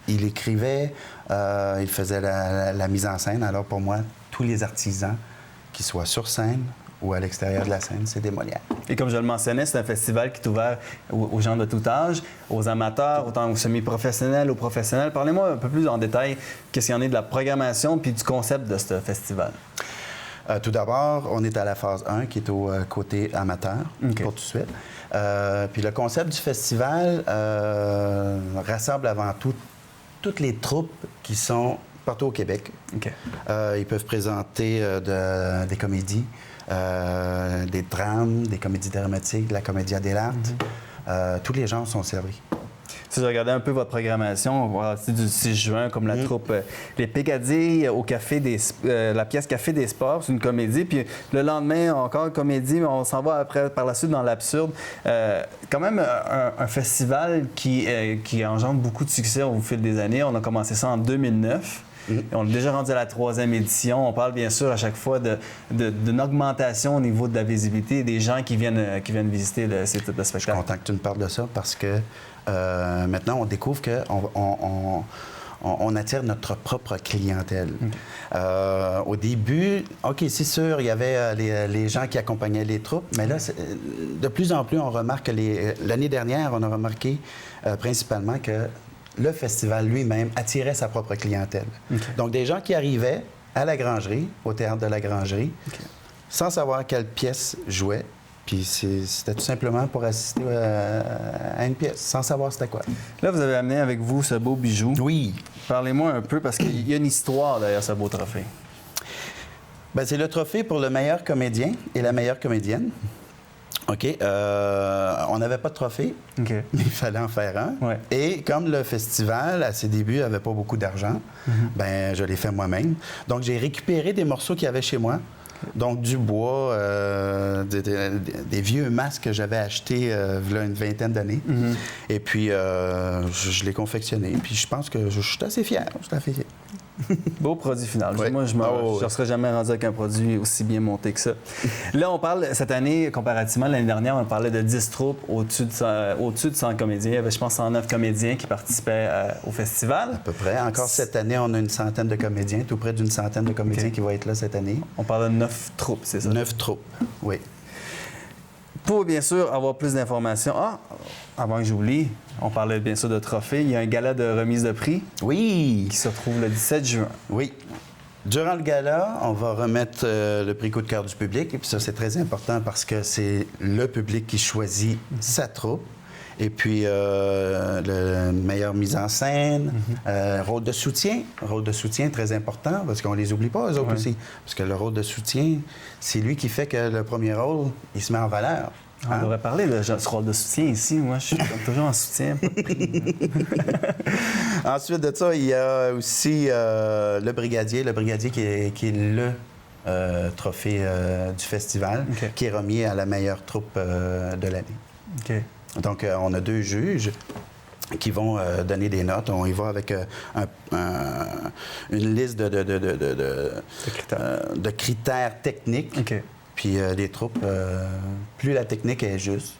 il écrivait, il faisait la mise en scène. Alors pour moi, tous les artisans, qu'ils soient sur scène ou à l'extérieur de la scène, c'est des Molières. Et comme je le mentionnais, c'est un festival qui est ouvert aux gens de tout âge, aux amateurs, autant aux semi-professionnels, aux professionnels. Parlez-moi un peu plus en détail qu'est-ce qu'il y en est de la programmation puis du concept de ce festival. Tout d'abord, on est à la phase 1 qui est au côté amateur, pour tout de suite. Puis le concept du festival rassemble avant tout toutes les troupes qui sont partout au Québec. Ils peuvent présenter des comédies, des drames, des comédies dramatiques, de la comédia dell'arte. Tous les genres sont servis. Si je regardais un peu votre programmation, voilà, c'est du 6 juin, comme la troupe Les Pégadies au Café la pièce Café des Sports, c'est une comédie. Puis le lendemain, encore une comédie, mais on s'en va après, par la suite dans l'absurde. Quand même un festival qui engendre beaucoup de succès au fil des années. On a commencé ça en 2009. On est déjà rendu à la 3e édition. On parle bien sûr à chaque fois d'une augmentation au niveau de la visibilité et des gens qui viennent visiter ces types de spectacles. Je suis content que tu me parles de ça parce que maintenant, on découvre qu'on attire notre propre clientèle. Au début, OK, c'est sûr, il y avait les gens qui accompagnaient les troupes, mais là, de plus en plus, on remarque que l'année dernière, on a remarqué principalement que le festival lui-même attirait sa propre clientèle. Donc, des gens qui arrivaient à la Grangerie, au Théâtre de la Grangerie, sans savoir quelle pièce jouait, puis c'était tout simplement pour assister à une pièce, sans savoir c'était quoi. Là, vous avez amené avec vous ce beau bijou. Oui. Parlez-moi un peu, parce qu'il y a une histoire derrière ce beau trophée. Bien, c'est le trophée pour le meilleur comédien et la meilleure comédienne. OK. On n'avait pas de trophée, mais il fallait en faire un. Ouais. Et comme le festival, à ses débuts, n'avait pas beaucoup d'argent, ben je l'ai fait moi-même. Donc, j'ai récupéré des morceaux qu'il y avait chez moi. Donc, du bois, des vieux masques que j'avais achetés il y a une vingtaine d'années. Et puis, je l'ai confectionné. Puis, je pense que je suis assez fier. Beau produit final. Oui. Moi, je ne serais jamais rendu avec un produit aussi bien monté que ça. Là, on parle, cette année, comparativement, l'année dernière, on parlait de 10 troupes au-dessus de 100 comédiens. Il y avait, je pense, 109 comédiens qui participaient au festival. À peu près. Encore cette année, on a une centaine de comédiens, tout près d'une centaine de comédiens qui vont être là cette année. On parle de 9 troupes, c'est ça? 9 troupes, oui. Pour, bien sûr, avoir plus d'informations... avant que j'oublie, on parlait bien sûr de trophées. Il y a un gala de remise de prix. Oui. Qui se retrouve le 17 juin. Oui. Durant le gala, on va remettre le prix coup de cœur du public. Et puis ça, c'est très important parce que c'est le public qui choisit sa troupe. Et puis, la meilleure mise en scène, rôle de soutien. Rôle de soutien très important parce qu'on les oublie pas, eux autres aussi. Parce que le rôle de soutien, c'est lui qui fait que le premier rôle, il se met en valeur. On devrait parler de ce rôle de soutien ici. Moi, je suis toujours en soutien. Ensuite de ça, il y a aussi le brigadier. Le brigadier qui est le trophée du festival, qui est remis à la meilleure troupe de l'année. Donc, on a 2 juges qui vont donner des notes. On y va avec une liste de critères techniques. Puis les troupes, plus la technique est juste,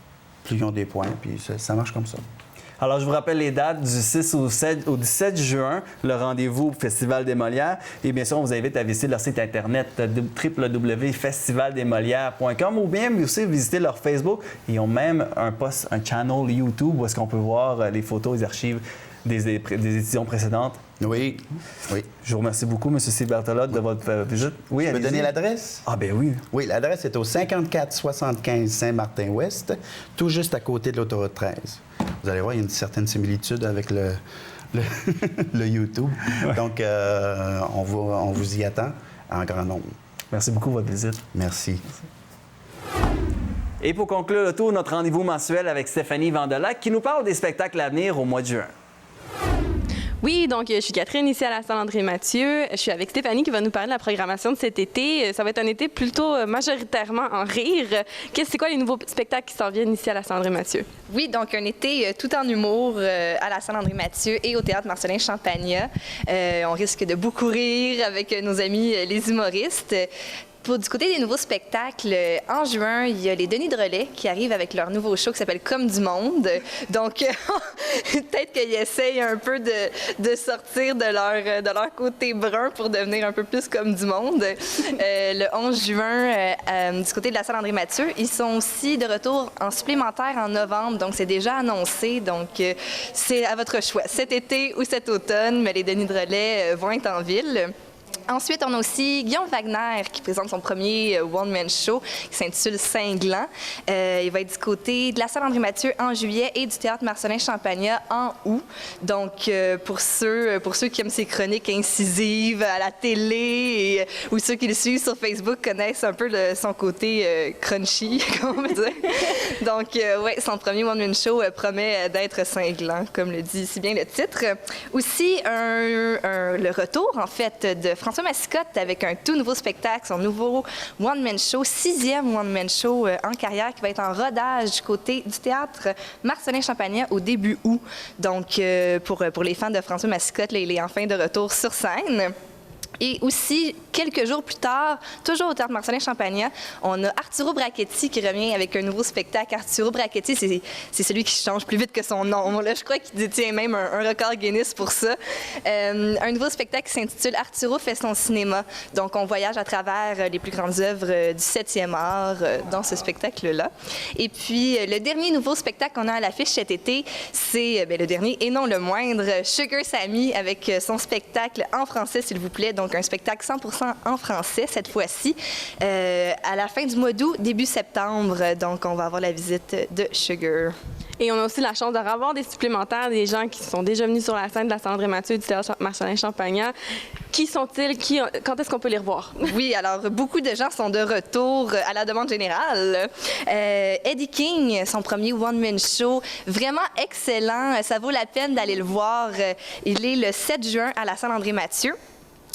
plus ils ont des points, puis ça marche comme ça. Alors, je vous rappelle les dates du 6 au 17 juin, le rendez-vous au Festival des Molières. Et bien sûr, on vous invite à visiter leur site internet www.festivaldesmolières.com ou bien aussi visiter leur Facebook. Ils ont même un channel YouTube où est-ce qu'on peut voir les photos, les archives des éditions précédentes. Oui, oui. Je vous remercie beaucoup, M. Steve Berthelot, de votre visite. Oui, tu peux donner l'adresse? Ah, bien oui. Oui, l'adresse est au 5475 Saint-Martin-Ouest, tout juste à côté de l'autoroute 13. Vous allez voir, il y a une certaine similitude avec le YouTube. Ouais. Donc, on vous y attend en grand nombre. Merci beaucoup de votre visite. Merci. Et pour conclure le tour, notre rendez-vous mensuel avec Stéphanie Vandelac qui nous parle des spectacles à venir au mois de juin. Oui, donc je suis Catherine ici à la salle André-Mathieu. Je suis avec Stéphanie qui va nous parler de la programmation de cet été. Ça va être un été plutôt majoritairement en rire. C'est quoi les nouveaux spectacles qui s'en viennent ici à la salle André-Mathieu? Oui, donc un été tout en humour à la salle André-Mathieu et au théâtre Marcelin Champagnat. On risque de beaucoup rire avec nos amis les humoristes. du côté des nouveaux spectacles, en juin, il y a les Denis de Relais qui arrivent avec leur nouveau show qui s'appelle Comme du monde. Donc, peut-être qu'ils essayent un peu de sortir de leur côté brun pour devenir un peu plus comme du monde. Le 11 juin, du côté de la salle André-Mathieu, ils sont aussi de retour en supplémentaire en novembre. Donc, c'est déjà annoncé. Donc, c'est à votre choix, cet été ou cet automne, mais les Denis de Relais vont être en ville. Ensuite, on a aussi Guillaume Wagner qui présente son premier one-man show qui s'intitule Cinglant. Il va être du côté de la salle André-Mathieu en juillet et du théâtre Marcelin-Champagnat en août. Donc, pour ceux qui aiment ses chroniques incisives à la télé ou ceux qui le suivent sur Facebook connaissent un peu son côté crunchy, comme on peut dire. Donc, oui, son premier one-man show promet d'être cinglant, comme le dit si bien le titre. Aussi, le retour, en fait, de François Massicotte avec un tout nouveau spectacle, son nouveau one-man show, 6e one-man show en carrière qui va être en rodage du côté du théâtre Marcelin-Champagnat au début août. Donc, pour les fans de François Massicotte, il est enfin de retour sur scène. Et aussi, quelques jours plus tard, toujours au théâtre Marcelin-Champagnat, on a Arturo Brachetti qui revient avec un nouveau spectacle. Arturo Brachetti, c'est celui qui change plus vite que son nom. Là, je crois qu'il détient même un record Guinness pour ça. Un nouveau spectacle qui s'intitule Arturo fait son cinéma. Donc, on voyage à travers les plus grandes œuvres du 7e art dans ce spectacle-là. Et puis, le dernier nouveau spectacle qu'on a à l'affiche cet été, c'est le dernier et non le moindre, Sugar Sammy avec son spectacle en français, s'il vous plaît. Donc, un spectacle 100% en français cette fois-ci, à la fin du mois d'août, début septembre. Donc, on va avoir la visite de Sugar. Et on a aussi la chance de revoir des supplémentaires, des gens qui sont déjà venus sur la scène de la salle André-Mathieu du théâtre Marcelin-Champagnat. Qui sont-ils? Quand est-ce qu'on peut les revoir? Oui, alors beaucoup de gens sont de retour à la demande générale. Eddie King, son premier one-man show, vraiment excellent. Ça vaut la peine d'aller le voir. Il est le 7 juin à la salle André-Mathieu.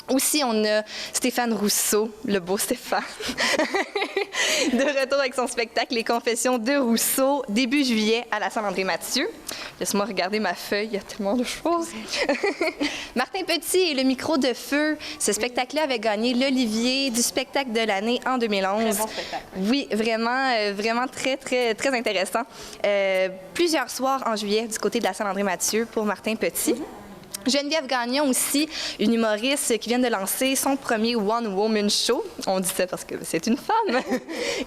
Aussi, on a Stéphane Rousseau, le beau Stéphane, de retour avec son spectacle Les Confessions de Rousseau, début juillet à la salle André-Mathieu. Laisse-moi regarder ma feuille, il y a tellement de choses. Martin Petit et le micro de feu. Ce spectacle-là avait gagné l'Olivier du spectacle de l'année en 2011. Très bon spectacle. Oui, vraiment très, très, très intéressant. Plusieurs soirs en juillet du côté de la salle André-Mathieu pour Martin Petit. Geneviève Gagnon aussi, une humoriste qui vient de lancer son premier one-woman show. On dit ça parce que c'est une femme.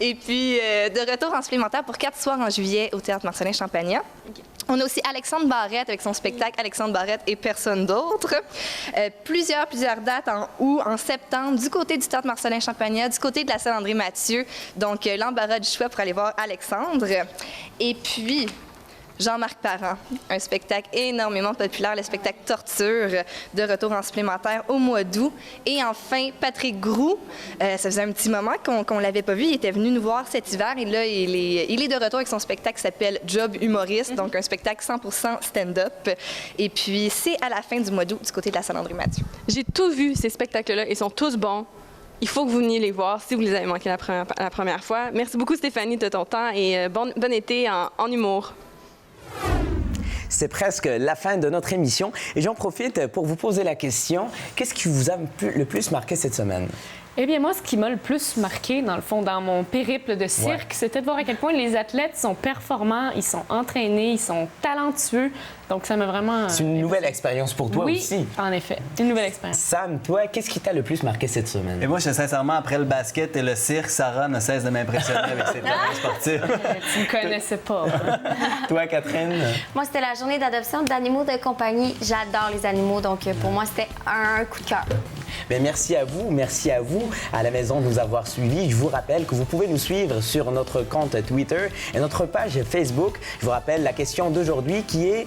Et puis, de retour en supplémentaire pour 4 soirs en juillet au théâtre Marcelin-Champagnat. Okay. On a aussi Alexandre Barrette avec son spectacle Alexandre Barrette et personne d'autre. Plusieurs dates en août, en septembre, du côté du théâtre Marcelin-Champagnat, du côté de la salle André-Mathieu. Donc, l'embarras du choix pour aller voir Alexandre. Et puis, Jean-Marc Parent, un spectacle énormément populaire, le spectacle Torture, de retour en supplémentaire au mois d'août. Et enfin, Patrick Groux, ça faisait un petit moment qu'on ne l'avait pas vu, il était venu nous voir cet hiver et là, il est de retour avec son spectacle qui s'appelle Job humoriste, donc un spectacle 100% stand-up. Et puis, c'est à la fin du mois d'août du côté de la salle André-Mathieu. J'ai tout vu, ces spectacles-là, ils sont tous bons. Il faut que vous veniez les voir si vous les avez manqués la première fois. Merci beaucoup, Stéphanie, de ton temps et bon été en humour. C'est presque la fin de notre émission et j'en profite pour vous poser la question, qu'est-ce qui vous a le plus marqué cette semaine? Eh bien, moi, ce qui m'a le plus marqué, dans le fond, dans mon périple de cirque, c'était de voir à quel point les athlètes sont performants, ils sont entraînés, ils sont talentueux. Donc, ça m'a vraiment... C'est une nouvelle expérience pour toi aussi. Oui, en effet, une nouvelle expérience. Sam, toi, qu'est-ce qui t'a le plus marqué cette semaine? Et moi, sincèrement, après le basket et le cirque, Sarah ne cesse de m'impressionner avec ses talents sportifs. Tu me connaissais pas. Hein? Toi, Catherine? Moi, c'était la journée d'adoption d'animaux de compagnie. J'adore les animaux, donc pour moi, c'était un coup de cœur. Bien, merci à vous à la maison de nous avoir suivis. Je vous rappelle que vous pouvez nous suivre sur notre compte Twitter et notre page Facebook. Je vous rappelle la question d'aujourd'hui qui est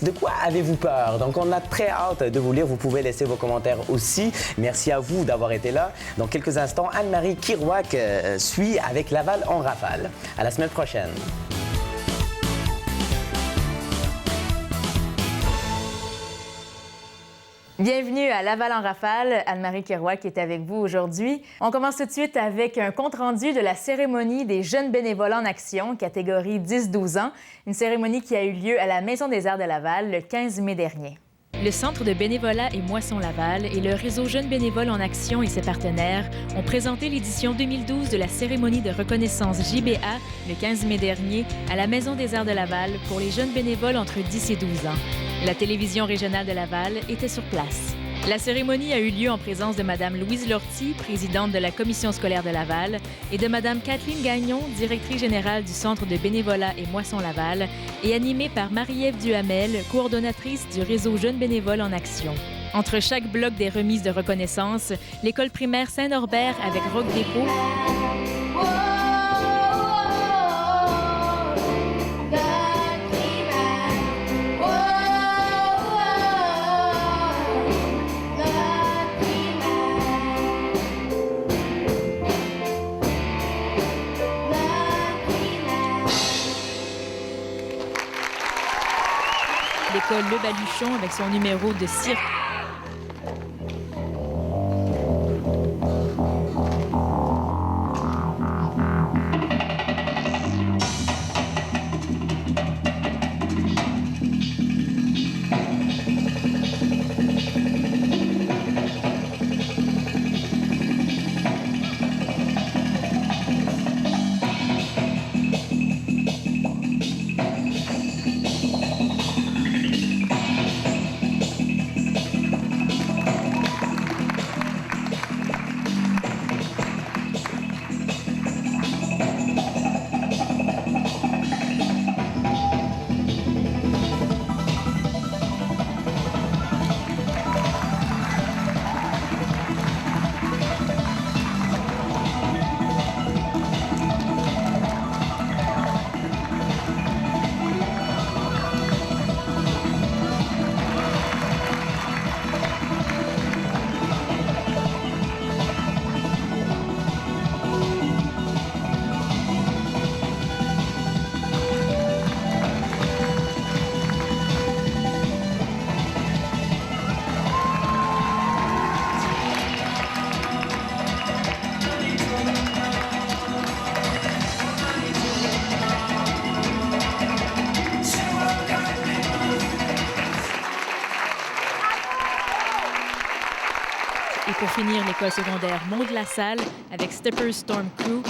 de quoi avez-vous peur? Donc, on a très hâte de vous lire. Vous pouvez laisser vos commentaires aussi. Merci à vous d'avoir été là. Dans quelques instants, Anne-Marie Kirouac suit avec Laval en rafale. À la semaine prochaine. Bienvenue à Laval en rafale, Anne-Marie Kirouac qui est avec vous aujourd'hui. On commence tout de suite avec un compte-rendu de la cérémonie des jeunes bénévoles en action, catégorie 10-12 ans, une cérémonie qui a eu lieu à la Maison des Arts de Laval le 15 mai dernier. Le Centre de bénévolat et Moisson Laval et le réseau Jeunes bénévoles en action et ses partenaires ont présenté l'édition 2012 de la cérémonie de reconnaissance JBA le 15 mai dernier à la Maison des Arts de Laval pour les jeunes bénévoles entre 10 et 12 ans. La télévision régionale de Laval était sur place. La cérémonie a eu lieu en présence de Mme Louise Lortie, présidente de la commission scolaire de Laval, et de Mme Kathleen Gagnon, directrice générale du Centre de bénévolat et Moisson Laval, et animée par Marie-Ève Duhamel, coordonnatrice du réseau Jeunes bénévoles en action. Entre chaque bloc des remises de reconnaissance, l'école primaire Saint-Norbert avec Rock Dépôt, l'école Le Baluchon avec son numéro de cirque. Et pour finir, l'école secondaire Mont-de-la-Salle avec Stepper Storm Crew.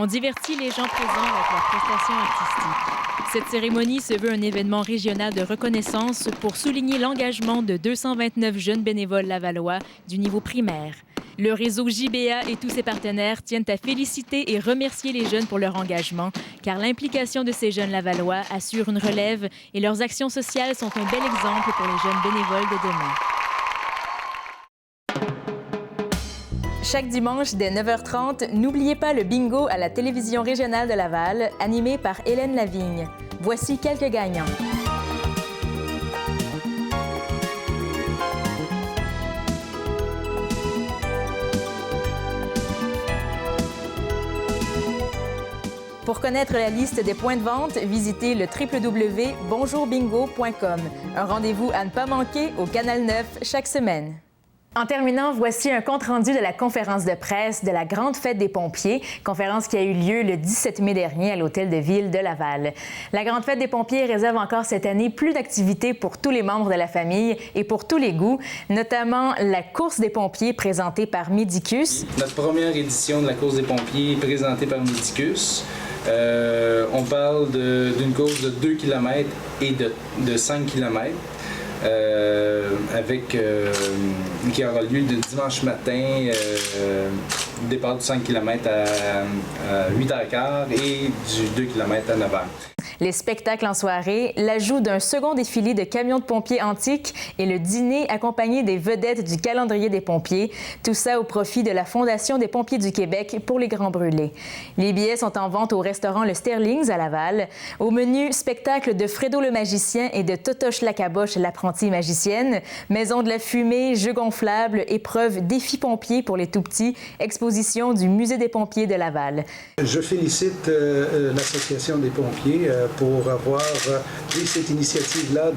On divertit les gens présents avec leurs prestations artistiques. Cette cérémonie se veut un événement régional de reconnaissance pour souligner l'engagement de 229 jeunes bénévoles lavallois du niveau primaire. Le réseau JBA et tous ses partenaires tiennent à féliciter et remercier les jeunes pour leur engagement, car l'implication de ces jeunes lavallois assure une relève et leurs actions sociales sont un bel exemple pour les jeunes bénévoles de demain. Chaque dimanche dès 9h30, n'oubliez pas le bingo à la télévision régionale de Laval, animé par Hélène Lavigne. Voici quelques gagnants. Pour connaître la liste des points de vente, visitez le www.bonjourbingo.com. Un rendez-vous à ne pas manquer au Canal 9 chaque semaine. En terminant, voici un compte-rendu de la conférence de presse de la Grande Fête des Pompiers, conférence qui a eu lieu le 17 mai dernier à l'Hôtel de Ville de Laval. La Grande Fête des Pompiers réserve encore cette année plus d'activités pour tous les membres de la famille et pour tous les goûts, notamment la course des pompiers présentée par Medicus. Notre première édition de la course des pompiers présentée par Medicus. On parle d'une course de 2 km et de 5 km. Qui aura lieu de dimanche matin, départ du 5 km à 8h15 et du 2 km à 9h. Les spectacles en soirée, l'ajout d'un second défilé de camions de pompiers antiques et le dîner accompagné des vedettes du calendrier des pompiers, tout ça au profit de la Fondation des pompiers du Québec pour les Grands Brûlés. Les billets sont en vente au restaurant Le Sterlings à Laval. Au menu, spectacle de Fredo le magicien et de Totoche la caboche, l'apprentie magicienne, maison de la fumée, jeux gonflables, épreuves défi pompiers pour les tout-petits, exposition du Musée des pompiers de Laval. Je félicite l'Association des pompiers pour avoir pris cette initiative-là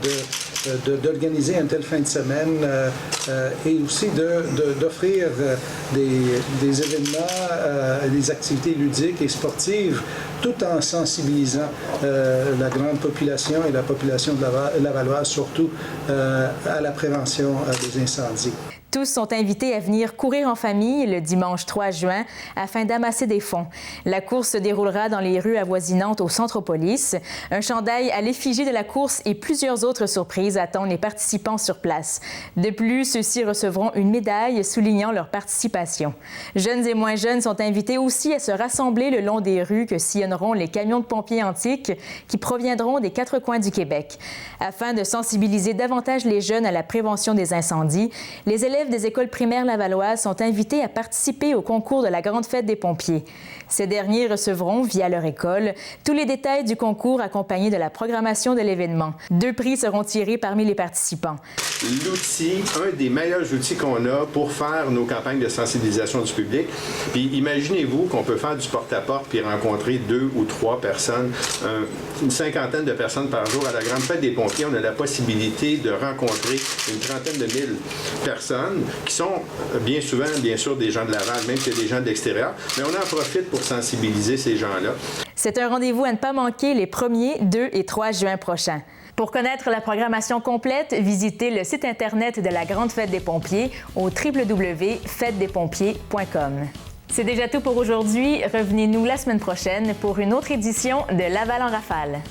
d'organiser une telle fin de semaine et aussi d'offrir des événements, des activités ludiques et sportives, tout en sensibilisant la grande population et la population de Lavalloise surtout à la prévention des incendies. Tous sont invités à venir courir en famille le dimanche 3 juin afin d'amasser des fonds. La course se déroulera dans les rues avoisinantes au Centropolis. Un chandail à l'effigie de la course et plusieurs autres surprises attendent les participants sur place. De plus, ceux-ci recevront une médaille soulignant leur participation. Jeunes et moins jeunes sont invités aussi à se rassembler le long des rues que sillonneront les camions de pompiers antiques qui proviendront des 4 coins du Québec. Afin de sensibiliser davantage les jeunes à la prévention des incendies, les élèves des écoles primaires lavalloises sont invités à participer au concours de la Grande Fête des pompiers. Ces derniers recevront, via leur école, tous les détails du concours accompagnés de la programmation de l'événement. 2 prix seront tirés parmi les participants. L'outil, un des meilleurs outils qu'on a pour faire nos campagnes de sensibilisation du public. Puis imaginez-vous qu'on peut faire du porte-à-porte puis rencontrer 2 ou 3 personnes, une cinquantaine de personnes par jour. À la Grande Fête des pompiers, on a la possibilité de rencontrer une trentaine de mille personnes qui sont bien souvent, bien sûr, des gens de Laval, même que des gens de l'extérieur, mais on en profite pour sensibiliser ces gens-là. C'est un rendez-vous à ne pas manquer les 1er, 2 et 3 juin prochains. Pour connaître la programmation complète, visitez le site Internet de la Grande Fête des Pompiers au www.fêtedespompiers.com. C'est déjà tout pour aujourd'hui. Revenez-nous la semaine prochaine pour une autre édition de Laval en rafale.